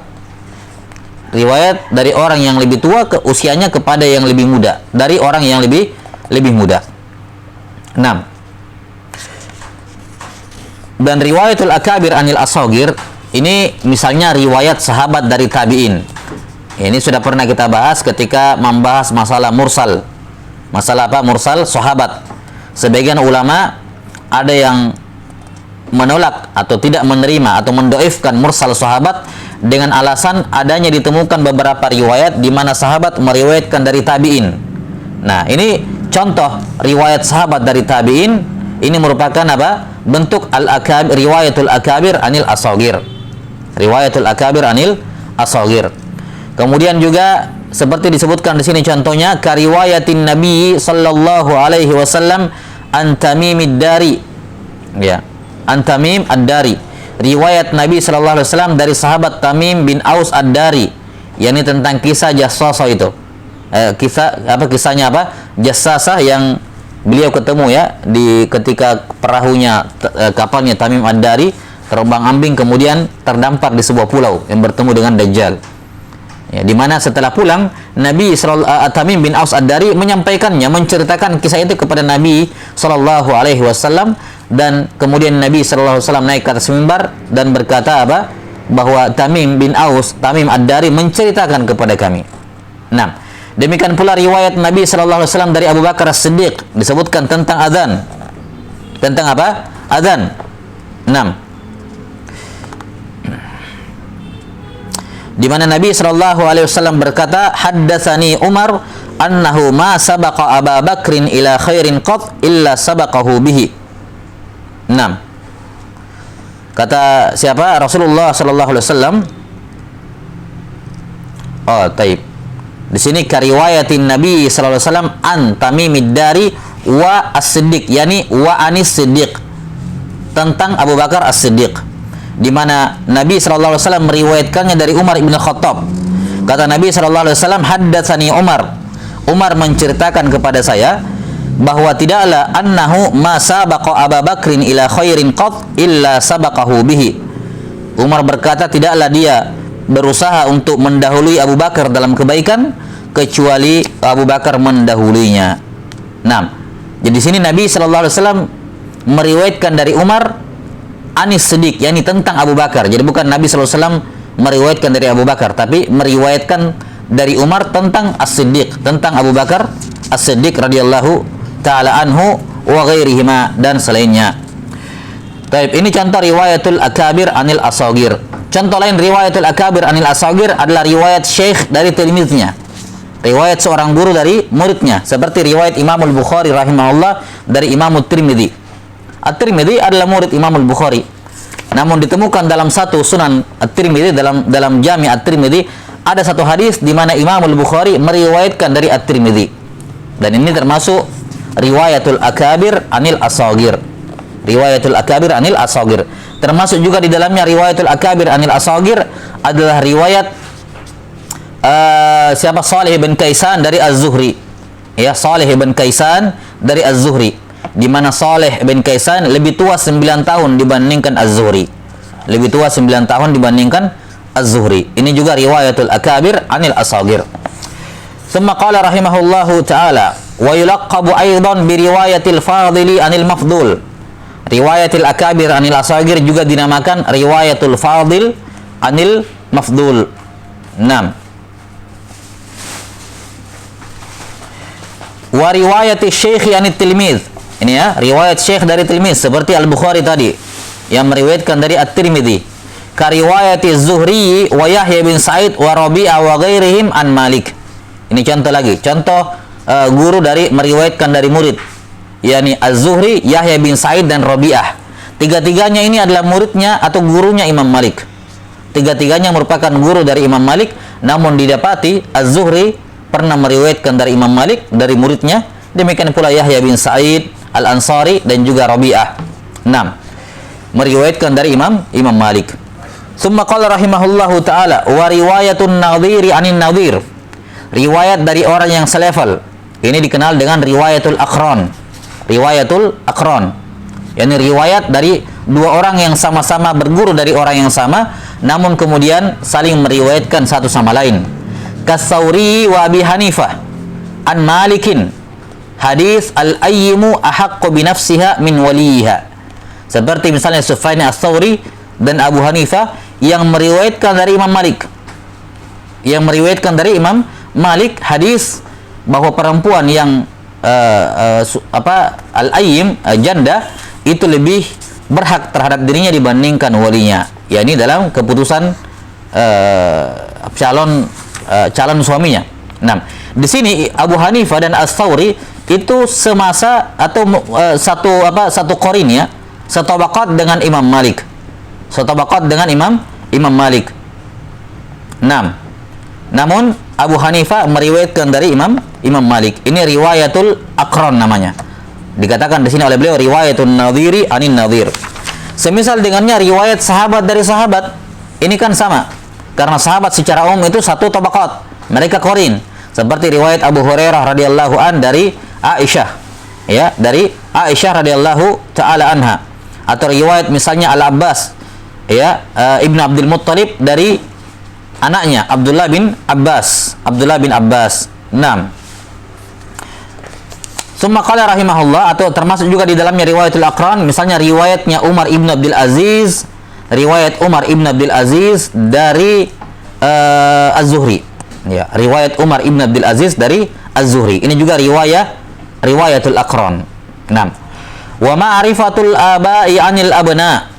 Riwayat dari orang yang lebih tua ke usianya kepada yang lebih muda, dari orang yang lebih muda. 6. Dan riwayatul akabir anil asagir ini misalnya riwayat sahabat dari tabi'in. Ini sudah pernah kita bahas ketika membahas masalah mursal. Masalah apa? Mursal sahabat. Sebagian ulama ada yang menolak atau tidak menerima atau mendoifkan mursal sahabat dengan alasan adanya ditemukan beberapa riwayat di mana sahabat meriwayatkan dari tabi'in. Nah, ini contoh riwayat sahabat dari tabi'in, ini merupakan apa? Bentuk al-akabir, riwayatul akabir anil asagir. Riwayatul akabir anil asagir. Kemudian juga seperti disebutkan di sini contohnya kariwayatin Nabi sallallahu alaihi wasallam an Tamimid Dari. Ya, an Tamim ad-Dari. Riwayat Nabi sallallahu alaihi wasallam dari sahabat Tamim bin Aus ad-Dari. yakni tentang kisah Jassasah itu. Kisahnya apa? Jassasah yang beliau ketemu ya di ketika perahunya kapalnya Tamim ad-Dari terombang-ambing kemudian terdampar di sebuah pulau yang bertemu dengan Dajjal. Ya, di mana setelah pulang Nabi Tamim bin Aus ad-Dari menyampaikannya, menceritakan kisah itu kepada Nabi sallallahu alaihi wasallam, dan kemudian Nabi sallallahu alaihi wasallam naik ke atas mimbar dan berkata apa? Bahwa Tamim bin Aus, Tamim ad-Dari menceritakan kepada kami. Nah, demikian pula riwayat Nabi sallallahu alaihi wasallam dari Abu Bakar As-Siddiq disebutkan tentang azan. Tentang apa? Azan. 6. Di mana Nabi sallallahu alaihi wasallam berkata, "Haddatsani Umar annahu ma sabaqa Abu Bakrin ila khairin qat illa sabaqahu bihi." 6. Kata siapa? Rasulullah sallallahu alaihi wasallam. Oh, taib. Di sini kariwayatin Nabi sallallahu alaihi wasallam an Tamimid Dari wa As-Siddiq, yani wa Anis Siddiq, tentang Abu Bakar As-Siddiq, di mana Nabi sallallahu alaihi wasallam meriwayatkannya dari Umar bin Khattab. Kata Nabi sallallahu alaihi wasallam, "Haddatsani Umar." Umar menceritakan kepada saya bahwa tidaklah annahu ma sabaqa Abu Bakrin ila khairin qat illa sabaqahu bihi. Umar berkata tidaklah dia berusaha untuk mendahului Abu Bakar dalam kebaikan kecuali Abu Bakar mendahulinya. 6. Jadi di sini Nabi sallallahu alaihi wasallam meriwayatkan dari Umar Anis Siddiq, yakni tentang Abu Bakar. Jadi bukan Nabi sallallahu alaihi wasallam meriwayatkan dari Abu Bakar, tapi meriwayatkan dari Umar tentang As-Siddiq, tentang Abu Bakar As-Siddiq radhiyallahu ta'ala anhu wa ghairihima, dan selainnya. Baik, ini contoh riwayatul akabir anil asagir. Contoh lain riwayatul akabir anil asagir adalah riwayat syekh dari tilmiznya, riwayat seorang guru dari muridnya, seperti riwayat Imam Al-Bukhari rahimahullah dari Imam At-Tirmidzi. At-Tirmidzi adalah murid Imam Al-Bukhari. Namun ditemukan dalam satu Sunan At-Tirmidzi, dalam Jami' At-Tirmidzi, ada satu hadis di mana Imam Al-Bukhari meriwayatkan dari At-Tirmidzi. Dan ini termasuk riwayatul akabir anil asagir. Riwayatul akabir anil asagir. Termasuk juga di dalamnya riwayatul akabir anil asagir adalah riwayat siapa? Salih bin Kaisan dari Az-Zuhri. Ya, Salih bin Kaisan dari Az-Zuhri, di mana Salih bin Kaisan lebih tua 9 tahun dibandingkan Az-Zuhri. Lebih tua 9 tahun dibandingkan Az-Zuhri. Ini juga riwayatul akabir anil asagir. Tsumma qala rahimahullahu ta'ala wa yulaqabu aidan bi riwayatil fadili anil mafdul. Riwayatil akabir anil asagir juga dinamakan riwayatul fadil anil mafdul. 6. Wa riwayati syekhi anit tilmiz. Ini ya, riwayat syekh dari tilmiz seperti Al-Bukhari tadi yang meriwayatkan dari At-Tirmidzi. Ka riwayati Zuhri wa Yahya bin Sa'id wa Rabi'ah wa ghairihim an Malik. Ini contoh lagi, contoh guru dari meriwayatkan dari murid, yakni Az-Zuhri, Yahya bin Sa'id dan Rabi'ah. Tiga-tiganya ini adalah muridnya atau gurunya Imam Malik. Tiga-tiganya merupakan guru dari Imam Malik, namun didapati Az-Zuhri pernah meriwayatkan dari Imam Malik dari muridnya, demikian pula Yahya bin Sa'id, Al-Ansari dan juga Rabi'ah. 6. Meriwayatkan dari Imam Malik. Summa qala rahimahullahu taala wa riwayatun nadhiri anin nadhir. Riwayat dari orang yang selevel. Ini dikenal dengan riwayatul aqran. Riwayatul aqran. Yani riwayat dari dua orang yang sama-sama berguru dari orang yang sama, namun kemudian saling meriwayatkan satu sama lain. Kas-Tsauri wa Abi Hanifah an Malikin hadis al-ayyimu ahaqqu bi nafsiha min waliha. Seperti misalnya Sufyan Ats-Tsauri dan Abu Hanifah yang meriwayatkan dari Imam Malik. Yang meriwayatkan dari Imam Malik hadis bahwa perempuan yang al-ayyim, janda, itu lebih berhak terhadap dirinya dibandingkan walinya. Ya, ini dalam keputusan calon suaminya. Nah, di sini Abu Hanifah dan Ats-Tsauri itu semasa atau satu qarin ya, setabaqat dengan Imam Malik. Setabaqat dengan Imam Malik. 6. Namun Abu Hanifah meriwayatkan dari Imam Malik. Ini riwayatul aqran namanya. Dikatakan di sini oleh beliau riwayatun nadhiri anin nadhir. Semisal dengannya riwayat sahabat dari sahabat, ini kan sama. Karena sahabat secara umum itu satu tabaqat, mereka qarin. Seperti riwayat Abu Hurairah radhiyallahu an dari Aisyah, ya, dari Aisyah radhiyallahu taala anha. Atau riwayat misalnya Al-Abbas, ya, Ibnu Abdul Muttalib dari anaknya Abdullah bin Abbas. 6. Summa qala rahimahullah, atau termasuk juga di dalamnya riwayatul aqran, misalnya riwayatnya Umar ibn Abdul Aziz, riwayat Umar ibn Abdul Aziz dari Az-Zuhri. Ya, riwayat Umar ibn Abdul Aziz dari Az-Zuhri. Ini juga riwayatul aqran. 6. Wa ma'rifatul aba'i 'anil abna.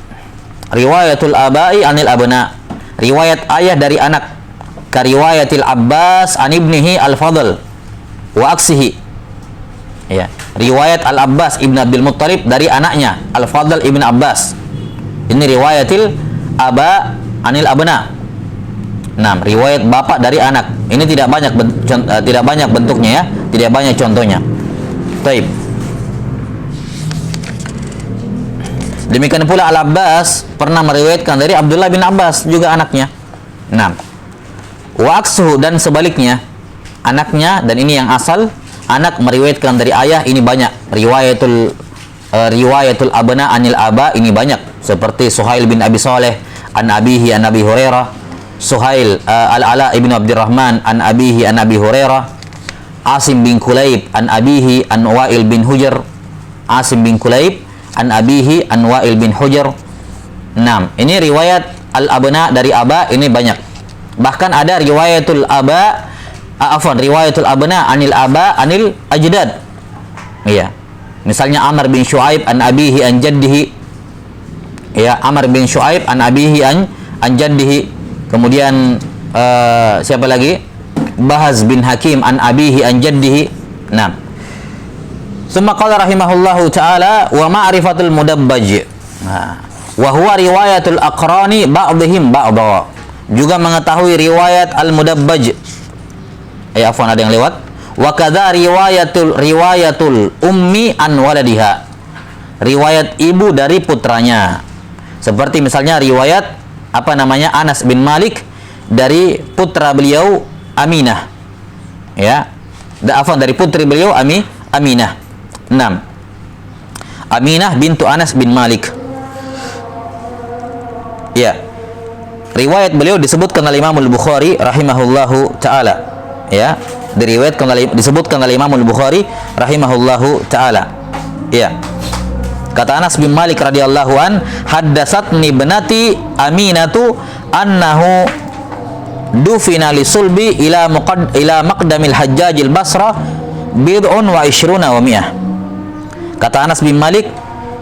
Riwayatul aba'i 'anil abna. Riwayat ayah dari anak. Ka riwayatil Abbas an ibnihi al-Fadl wa aksihi. Ya, riwayat Al-Abbas ibn Abdul Muttalib dari anaknya Al-Fadl ibn Abbas. Ini riwayatil aba anil abna. 6. Riwayat bapak dari anak. Ini tidak banyak bentuknya ya, tidak banyak contohnya. Baik. Demikian pula Al-Abbas pernah meriwayatkan dari Abdullah bin Abbas, juga anaknya. 6. Wa aksuhu, dan sebaliknya, anaknya, dan ini yang asal, anak meriwayatkan dari ayah, ini banyak. Riwayatul abna anil aba, ini banyak. Seperti Suhail bin Abi Saleh an abihi an Abi Hurairah, Suhail Al-Ala ibn Abdurrahman an abihi an Abi Hurairah, Asim bin Kulayb an abihi an Wa'il bin Hujr, Asim bin Kulayb an abihi an Wa'il bin Hujr. 6. Ini riwayat al-abna dari aba, ini banyak. Bahkan ada riwayatul abna anil aba anil ajdad. Iya. Misalnya Amr bin Shu'aib an abihi an jaddihi. Ya, Amr bin Shu'aib an abihi an jaddihi. Kemudian siapa lagi? Bahaz bin Hakim an abihi an jaddihi. Nah. Summa qala rahimahullahu taala wa ma'rifatul mudabbaj. Nah, wa huwa riwayatul aqrani ba'dihim ba'dha. Juga mengetahui riwayat al-mudabbaj. Afwan, ada yang lewat. Wa kadza riwayatul ummi an waladiha. Riwayat ibu dari putranya. Seperti misalnya riwayat Anas bin Malik dari putra beliau Aminah. Ya. Dari putri beliau Aminah. 6. Aminah bintu Anas bin Malik. Ya. Riwayat beliau disebutkan oleh Imam Al-Bukhari rahimahullahu taala. Ya, disebutkan oleh Imam Al-Bukhari rahimahullahu taala. Ya. Kata Anas bin Malik radhiyallahu an, haddatsatni ibnati Aminatu annahu dufina li sulbi ila maqdamil Hajjajil Basra bid'un wa ishruna wa mi'ah. Kata Anas bin Malik,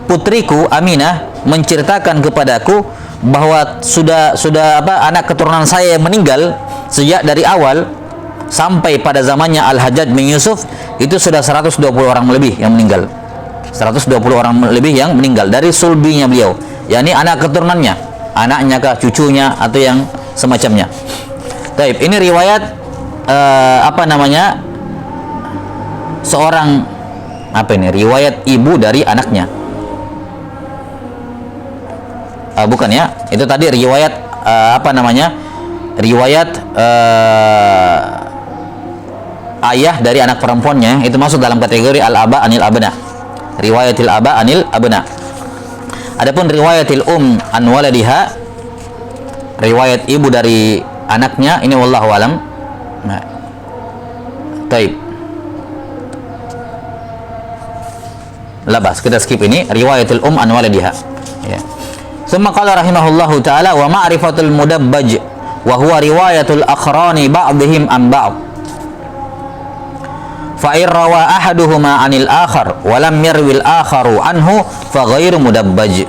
putriku Aminah menceritakan kepadaku bahwa sudah anak keturunan saya yang meninggal sejak dari awal sampai pada zamannya Al-Hajjaj bin Yusuf, itu sudah 120 orang lebih yang meninggal. 120 orang lebih yang meninggal dari sulbinya beliau, yakni anak keturunannya, anaknya kah, cucunya, atau yang semacamnya. Baik, ini riwayat seorang Apa ini? Riwayat ibu dari anaknya. Bukan ya. Itu tadi riwayat apa namanya? Riwayat ayah dari anak perempuannya, itu masuk dalam kategori al-aba anil abna. Riwayatil aba anil abna. Adapun riwayatil an waladiha, riwayat ibu dari anaknya, ini wallahu alam. Nah. Taib. Labas, kita skip ini riwayatul an waladiha. Ya. Summa qala rahimahullahu taala wa ma'rifatul mudabbaj wa huwa riwayatul aqrani ba'dihim an ba'd. Fa in rawa ahaduhuma 'anil akhar wa lam yarwil akharu anhu fa ghairu mudabbaj.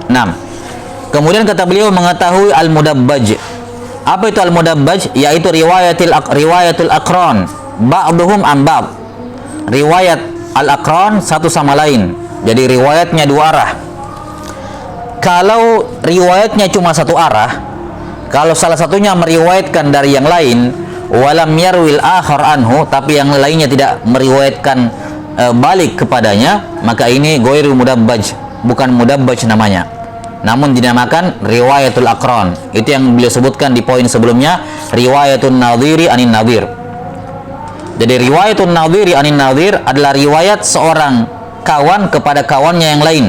6. Kemudian kata beliau mengetahui al-mudabbaj. Apa itu al-mudabbaj? Yaitu riwayatul aqran ba'duhum an ba'd. Riwayat al-aqran satu sama lain. Jadi riwayatnya dua arah. Kalau riwayatnya cuma satu arah, kalau salah satunya meriwayatkan dari yang lain, walam yarwil akhar anhu, tapi yang lainnya tidak meriwayatkan balik kepadanya, maka ini ghairu mudabbaj, bukan mudabbaj namanya, namun dinamakan riwayatul aqran. Itu yang beliau sebutkan di poin sebelumnya, riwayatun nadhiri anin nadhir. Jadi riwayatun nadhiri anin nadhir adalah riwayat seorang kawan kepada kawannya yang lain.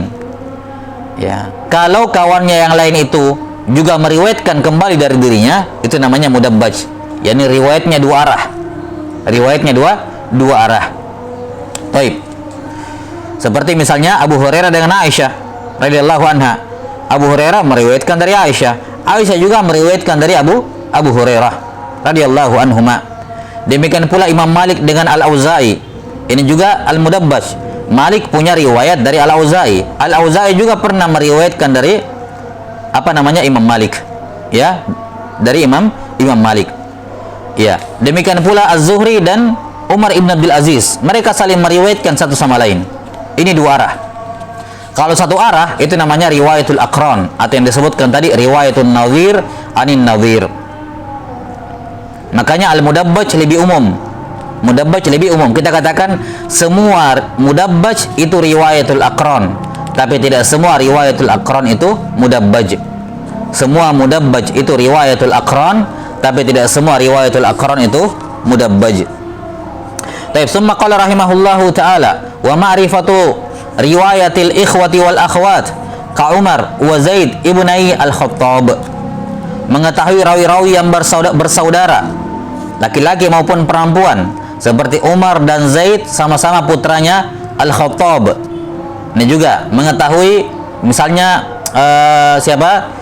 Ya, kalau kawannya yang lain itu juga meriwayatkan kembali dari dirinya, itu namanya mudabbaj. Yani riwayatnya dua arah. Riwayatnya dua arah. Baik. Seperti misalnya Abu Hurairah dengan Aisyah radhiyallahu anha. Abu Hurairah meriwayatkan dari Aisyah. Aisyah juga meriwayatkan dari Abu Hurairah radhiyallahu anhuma. Demikian pula Imam Malik dengan Al-Auza'i. Ini juga al-mudabbaj. Malik punya riwayat dari Al-Auza'i. Al-Auza'i juga pernah meriwayatkan dari apa namanya Imam Malik. Ya, dari Imam Malik. Ya, demikian pula Az-Zuhri dan Umar ibn Abdul Aziz. Mereka saling meriwayatkan satu sama lain. Ini dua arah. Kalau satu arah itu namanya riwayatul aqran, atau yang disebutkan tadi riwayatul nadhir anin nadhir. Makanya al-mudabbaj lebih umum. Mudabbaj lebih umum. Kita katakan semua mudabbaj itu riwayatul aqran, tapi tidak semua riwayatul aqran itu mudabbaj. Semua mudabbaj itu riwayatul aqran, tapi tidak semua riwayatul aqran itu mudabbaj. Taib, summa qala rahimahullahu taala wa ma'rifatu riwayatil ikhwati wal akhwat ka Umar wa Zaid ibnai al-Khattab. Mengetahui rawi-rawi yang bersaudara, laki-laki maupun perempuan, seperti Umar dan Zaid sama-sama putranya Al-Khattab. Ini juga mengetahui misalnya siapa?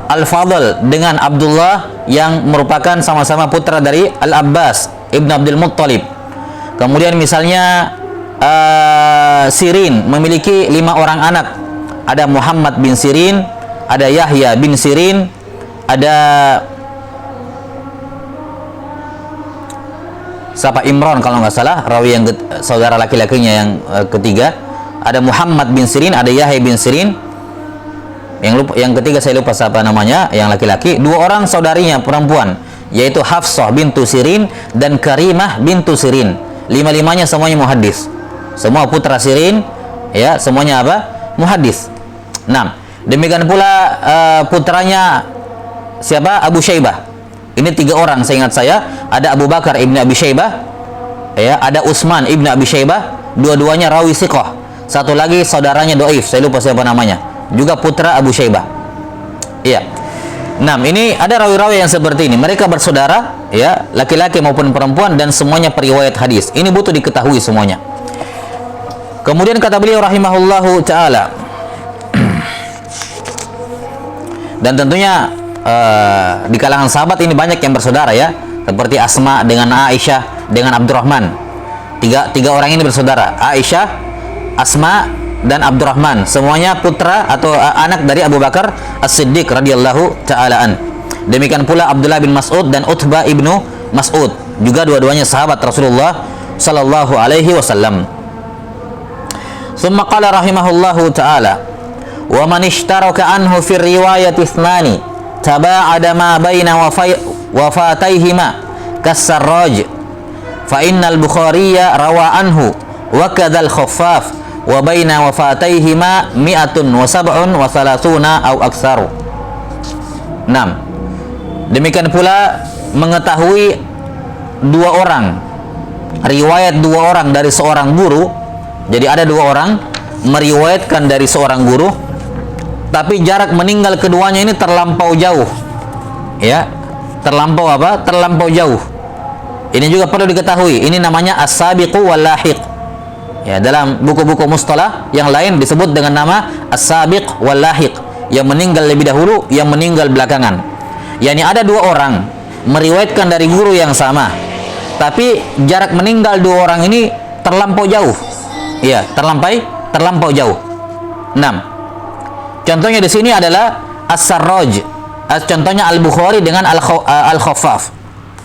Al-Fadl dengan Abdullah yang merupakan sama-sama putra dari Al-Abbas Ibn Abdul Muttalib. Kemudian misalnya Sirin memiliki 5 orang anak. Ada Muhammad bin Sirin, ada Yahya bin Sirin, ada siapa, Imran kalau nggak salah, rawi yang saudara laki-lakinya yang ketiga. Ada Muhammad bin Sirin, ada Yahya bin Sirin. Yang ketiga saya lupa siapa namanya, yang laki-laki. 2 orang saudarinya perempuan, yaitu Hafsah bintu Sirin dan Karimah bintu Sirin. 5-limanya semuanya muhaddis. Semua putra Sirin, ya, semuanya apa? Muhaddis. 6. Demikian pula putranya siapa? Abu Syaibah. Ini 3 orang seingat saya. Ada Abu Bakar ibn Abi Syaibah, ya, ada Utsman ibn Abi Syaibah. Dua-duanya rawi siqah. Satu lagi saudaranya dhaif, saya lupa siapa namanya. Juga putra Abu Syaibah. Iya. 6. Ini ada rawi-rawi yang seperti ini. Mereka bersaudara, ya, laki-laki maupun perempuan, dan semuanya periwayat hadis. Ini butuh diketahui semuanya. Kemudian kata beliau rahimahullahu taala, dan tentunya di kalangan sahabat ini banyak yang bersaudara, ya, seperti Asma dengan Aisyah dengan Abdurrahman. Tiga orang ini bersaudara, Aisyah, Asma dan Abdurrahman, semuanya putra atau anak dari Abu Bakar As-Siddiq radhiyallahu taala an. Demikian pula Abdullah bin Mas'ud dan Utbah ibnu Mas'ud, juga dua-duanya sahabat Rasulullah sallallahu alaihi wasallam. Summa qala rahimahullahu taala wa man ishtaraka anhu fi riwayati ithnani taba'ada ma baina wafatayhima kas-Sarraj fa innal Bukhariya rawa anhu wa kadzal khaffaf wa baina wafatayhima 137 au aktsaru. 6. Demikian pula mengetahui dua orang, riwayat dua orang dari seorang guru. Jadi ada dua orang meriwayatkan dari seorang guru, tapi jarak meninggal keduanya ini terlampau jauh. Ya, terlampau apa? Terlampau jauh. Ini juga perlu diketahui. Ini namanya as-sabiqu wal lahiq. Ya, dalam buku-buku mustalah yang lain disebut dengan nama as-sabiq wal lahiq, yang meninggal lebih dahulu, yang meninggal belakangan. Yani ada dua orang meriwayatkan dari guru yang sama, tapi jarak meninggal dua orang ini terlampau jauh. Ya, terlampau jauh. 6. Contohnya di sini adalah As-Sarraj. Contohnya Al-Bukhari dengan Al-Khaffaf.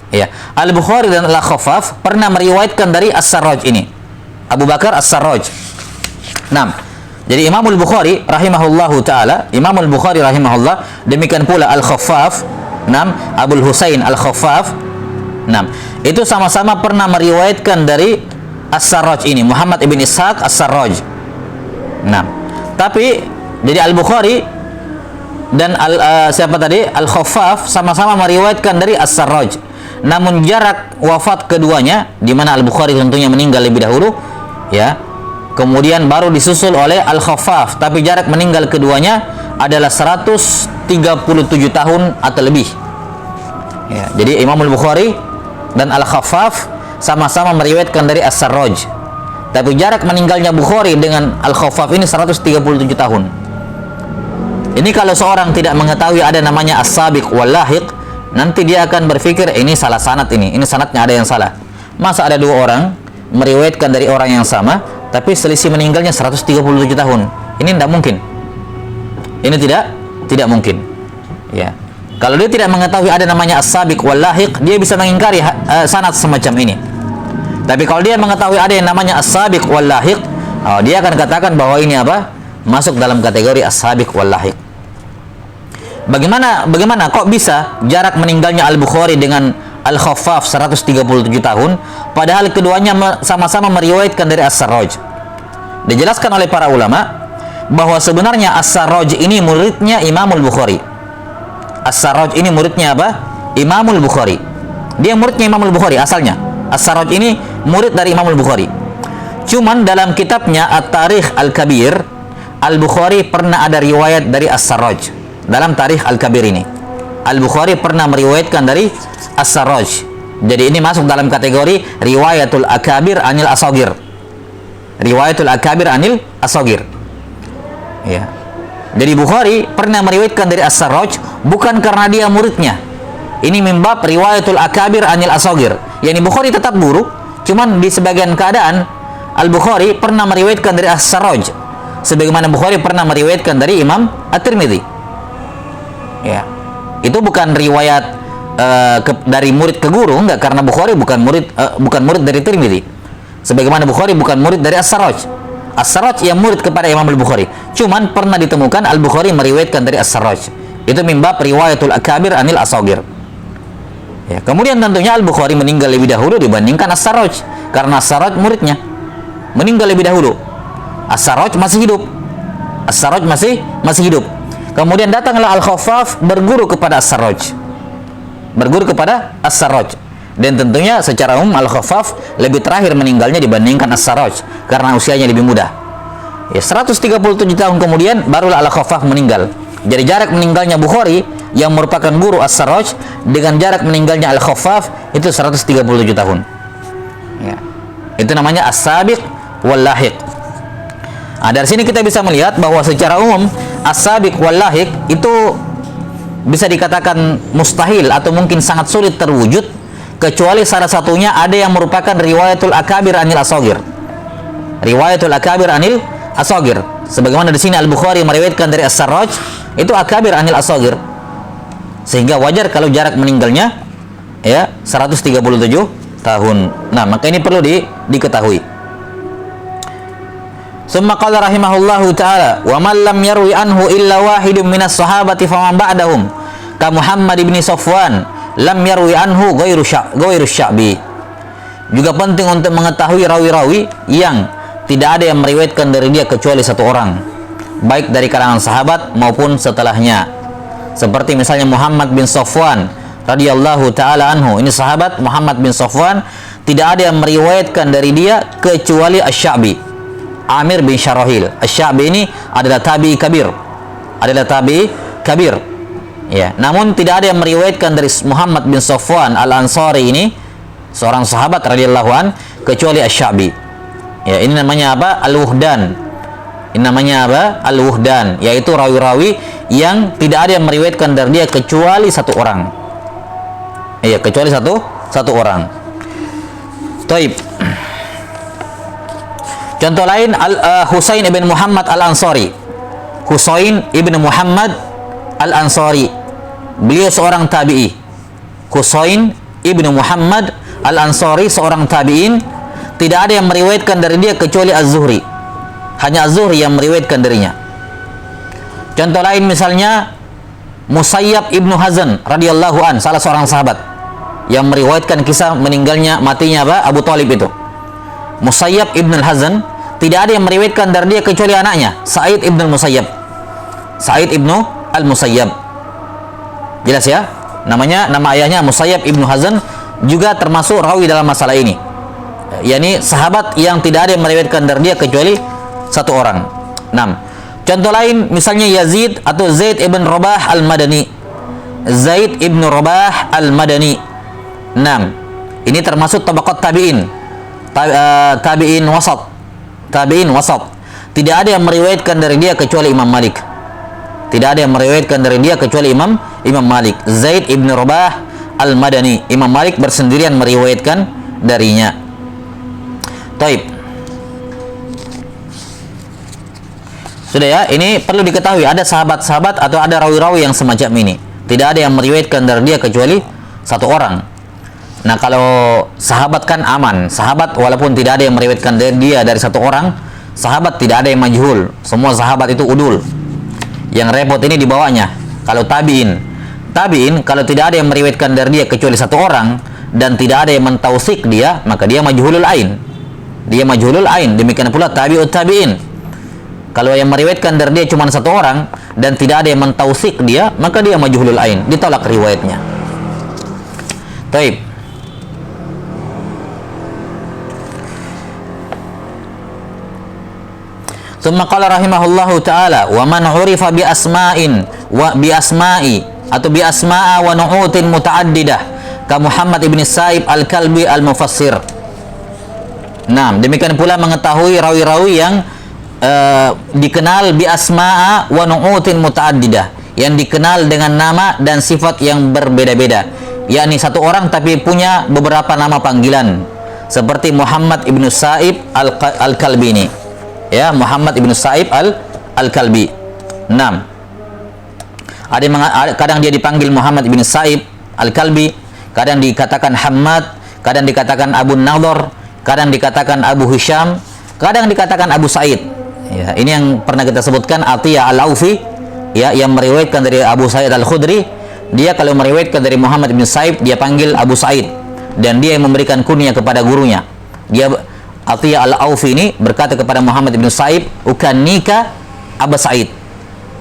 Ya, Al-Bukhari dan Al-Khaffaf pernah meriwayatkan dari As-Sarraj ini, Abu Bakar As-Sarraj. 6. Jadi Imam Al-Bukhari rahimahullahu taala, Imam Al-Bukhari rahimahullah, demikian pula Al-Khaffaf, 6, Abul Husain Al-Khaffaf, 6. Itu sama-sama pernah meriwayatkan dari As-Sarraj ini, Muhammad ibn Ishaq As-Sarraj. 6. Tapi jadi Al-Bukhari dan siapa tadi? Al-Khaffaf sama-sama meriwayatkan dari As-Sarraj. Namun jarak wafat keduanya, di mana Al-Bukhari tentunya meninggal lebih dahulu, ya. Kemudian baru disusul oleh Al-Khaffaf, tapi jarak meninggal keduanya adalah 137 tahun atau lebih. Ya, jadi Imam Al-Bukhari dan Al-Khaffaf sama-sama meriwayatkan dari As-Sarraj. Tapi jarak meninggalnya Bukhari dengan Al-Khaffaf ini 137 tahun. Ini kalau seorang tidak mengetahui ada namanya As-Sabiq wal Lahiq, nanti dia akan berpikir ini salah sanad ini sanadnya ada yang salah. Masa ada dua orang meriwayatkan dari orang yang sama, tapi selisih meninggalnya 137 tahun. Ini tidak mungkin. Ini tidak mungkin. Ya. Kalau dia tidak mengetahui ada namanya As-Sabiq wal Lahiq, dia bisa mengingkari sanad semacam ini. Tapi kalau dia mengetahui ada yang namanya As-Sabiq wal Lahiq, dia akan katakan bahwa ini apa? Masuk dalam kategori As-Sabiq wal Lahiq. Bagaimana kok bisa jarak meninggalnya Al-Bukhari dengan Al-Khaffaf 137 tahun, padahal keduanya sama-sama meriwayatkan dari As-Sarraj? Dijelaskan oleh para ulama bahwa sebenarnya As-Sarraj ini muridnya Imamul Bukhari. As-Sarraj ini muridnya apa? Imamul Bukhari. Dia muridnya Imamul Bukhari asalnya. As-Sarraj ini murid dari Imamul Bukhari. Cuman dalam kitabnya At-Tarikh Al-Kabir, Al-Bukhari pernah ada riwayat dari As-Sarraj. Dalam Tarikh Al-Kabir ini, Al-Bukhari pernah meriwayatkan dari As-Sarraj. Jadi ini masuk dalam kategori riwayatul akabir anil asagir. Riwayatul akabir anil asagir. Ya. Jadi Bukhari pernah meriwayatkan dari As-Sarraj bukan karena dia muridnya. Ini mimbab riwayatul akabir anil asagir. Yani Bukhari tetap guru, cuman di sebagian keadaan Al-Bukhari pernah meriwayatkan dari As-Sarraj, sebagaimana Bukhari pernah meriwayatkan dari Imam At-Tirmidzi. Ya. Itu bukan riwayat dari murid ke guru, enggak, karena Bukhari bukan murid dari Tirmidzi. Sebagaimana Bukhari bukan murid dari As-Sarraj. As-Sarraj yang murid kepada Imam Al-Bukhari. Cuman pernah ditemukan Al-Bukhari meriwayatkan dari As-Sarraj. Itu mimbab riwayatul akabir anil asagir. Ya, kemudian tentunya Al-Bukhari meninggal lebih dahulu dibandingkan As-Sarraj, karena As-Sarraj muridnya meninggal lebih dahulu. As-Sarraj masih hidup. As-Sarraj masih hidup. Kemudian datanglah Al-Khaffaf berguru kepada As-Sarraj. Dan tentunya secara umum Al-Khaffaf lebih terakhir meninggalnya dibandingkan As-Sarraj karena usianya lebih muda. Ya, 137 tahun kemudian barulah Al-Khaffaf meninggal. Jadi jarak meninggalnya Bukhari yang merupakan guru As-Sarraj dengan jarak meninggalnya Al-Khaffaf itu 137 tahun. Ya. Itu namanya As-Sabiq wal Lahiq. Dari sini kita bisa melihat bahwa secara umum As-Sabiq wal Lahiq itu bisa dikatakan mustahil atau mungkin sangat sulit terwujud, kecuali salah satunya ada yang merupakan riwayatul akabir anil asagir. Riwayatul akabir anil asagir. Sebagaimana di sini Al-Bukhari meriwayatkan dari As-Sarraj, itu akabir anil asagir. Sehingga wajar kalau jarak meninggalnya ya 137 tahun. Nah, maka ini perlu diketahui. Summa qala rahimahullahu ta'ala wa man lam yarwi anhu illa wahidun minas sahabati faman ba'dahum ka Muhammad ibn Safwan lam yarwi anhu ghairu sya'bi. Juga penting untuk mengetahui rawi-rawi yang tidak ada yang meriwayatkan dari dia kecuali satu orang, baik dari kalangan sahabat maupun setelahnya. Seperti misalnya Muhammad bin Safwan radhiyallahu taala anhu. Ini sahabat Muhammad bin Safwan, tidak ada yang meriwayatkan dari dia kecuali Asy-Sya'bi, Amir bin Syarahil. Asy-Sya'bi ini adalah tabi'i kabir. Ya, namun tidak ada yang meriwayatkan dari Muhammad bin Safwan Al-Ansari ini, seorang sahabat radhiyallahu an, kecuali Asy-Sya'bi. Ya, ini namanya apa? Al-Wuhdan. Ini namanya apa? Al-Wuhdan, yaitu rawi-rawi yang tidak ada yang meriwayatkan dari dia kecuali satu orang. Ya, kecuali satu orang. Taib. Contoh lain, Husain ibn Muhammad Al-Ansari. Husain ibn Muhammad Al-Ansari, beliau seorang tabi'i. Husain ibn Muhammad Al-Ansari, seorang tabi'in, tidak ada yang meriwayatkan dari dia kecuali Az-Zuhri. Hanya Az-Zuhri yang meriwayatkan darinya. Contoh lain misalnya Musayyab ibnu Hazan radhiyallahu an, salah seorang sahabat yang meriwayatkan kisah matinya Abu Thalib itu. Musayyab ibnu Hazan, tidak ada yang meriwayatkan dari dia kecuali anaknya, Sa'id ibnu Musayyab. Sa'id ibnu Al-Musayyab. Jelas ya? Nama ayahnya Musayyab ibnu Hazan, juga termasuk rawi dalam masalah ini. yakni sahabat yang tidak ada yang meriwayatkan dari dia kecuali satu orang. 6. Contoh lain misalnya Yazid atau Zaid ibn Rabah al-Madani. Zaid ibn Rabah al-Madani. 6. Ini termasuk tabaqat tabi'in. Tabi'in wasat. Tabi'in wasat. Tidak ada yang meriwayatkan dari dia kecuali Imam Malik. Tidak ada yang meriwayatkan dari dia kecuali Imam Malik. Zaid ibn Rabah al-Madani. Imam Malik bersendirian meriwayatkan darinya. Taib. Sudah ya, ini perlu diketahui ada sahabat-sahabat atau ada rawi-rawi yang semacam ini. Tidak ada yang meriwayatkan dari dia kecuali satu orang. Nah, kalau sahabat kan aman. Sahabat walaupun tidak ada yang meriwayatkan dari dia dari satu orang, sahabat tidak ada yang majhul. Semua sahabat itu udul. Yang repot ini di bawahnya. Kalau tabi'in kalau tidak ada yang meriwayatkan dari dia kecuali satu orang dan tidak ada yang mentausik dia, maka dia majhulul ain. Dia majhulul ain. Demikian pula tabi'ut tabi'in. Kalau yang meriwayatkan dari dia cuma satu orang dan tidak ada yang mentausik dia, maka dia majhulul ain, ditolak riwayatnya. Taib. Tsumma qala rahimahullahu taala wa man 'urifa bi asma'in wa bi asma'i atau bi asma'a wa nu'utin muta'addidah ka Muhammad ibn Sa'ib al-Kalbi al-Mufassir. Nah, demikian pula mengetahui rawi-rawi yang dikenal bi asma'a wa nu'utin muta'addidah, yang dikenal dengan nama dan sifat yang berbeda-beda, yakni satu orang tapi punya beberapa nama panggilan, seperti Muhammad ibn Sa'ib al-Kalbi ini. Ya, Muhammad ibn Sa'ib al-Kalbi. 6. Kadang dia dipanggil Muhammad ibn Sa'ib al-Kalbi, kadang dikatakan Hammad, kadang dikatakan Abu Nadhr, kadang dikatakan Abu Hisham, kadang dikatakan Abu Sa'id. Ya, ini yang pernah kita sebutkan Atiyah al-Aufi, ya, yang meriwayatkan dari Abu Sa'id al-Khudri. Dia kalau meriwayatkan dari Muhammad ibn Sa'ib, dia panggil Abu Sa'id, dan dia yang memberikan kunyah kepada gurunya. Dia Atiyah al-Aufi ini berkata kepada Muhammad ibn Sa'ib, "Ukannika Abu Sa'id."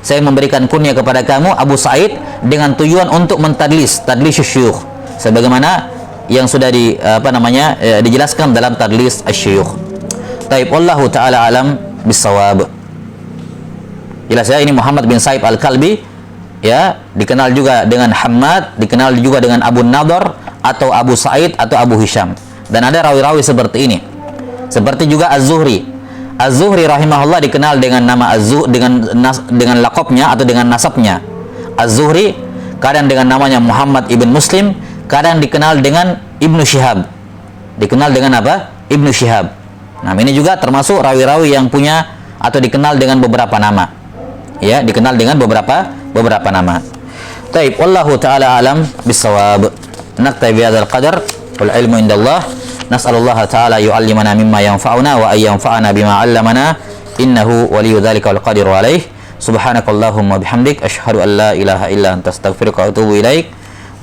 Saya memberikan kunyah kepada kamu Abu Sa'id dengan tujuan untuk mentadlis syuyukh, sebagaimana yang sudah dijelaskan dalam tadlis asy-syuyukh. Taib, wallahu taala alam bisawab. Jelas ya, ini Muhammad bin Sa'ib al-Kalbi, ya, dikenal juga dengan Hammad, dikenal juga dengan Abu Nadhr atau Abu Sa'id atau Abu Hisham. Dan ada rawi-rawi seperti ini. Seperti juga Az-Zuhri. Az-Zuhri rahimahullah dikenal dengan nama dengan laqabnya atau dengan nasabnya. Az-Zuhri kadang dengan namanya Muhammad ibn Muslim, kadang dikenal dengan Ibnu Syihab. Dikenal dengan apa? Ibnu Syihab. Nah, ini juga termasuk rawi-rawi yang punya atau dikenal dengan beberapa nama. Ya, dikenal dengan beberapa nama. Taib, wallahu taala alam bisawab. Naktabi bihadzal qadar wal ilmu indallah. Nas'alullaha ta'ala yu'allimana mimma yanfa'una wa ay yanfa'ana bima 'allamana innahu waliyyu dzalika wal qadiru alaih. Subhanakallahumma bihamdik asyhadu an la ilaha illa anta astaghfiruka wa atubu ilaik.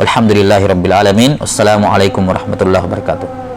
Walhamdulillahi rabbil alamin. Wassalamu alaikum warahmatullahi wabarakatuh.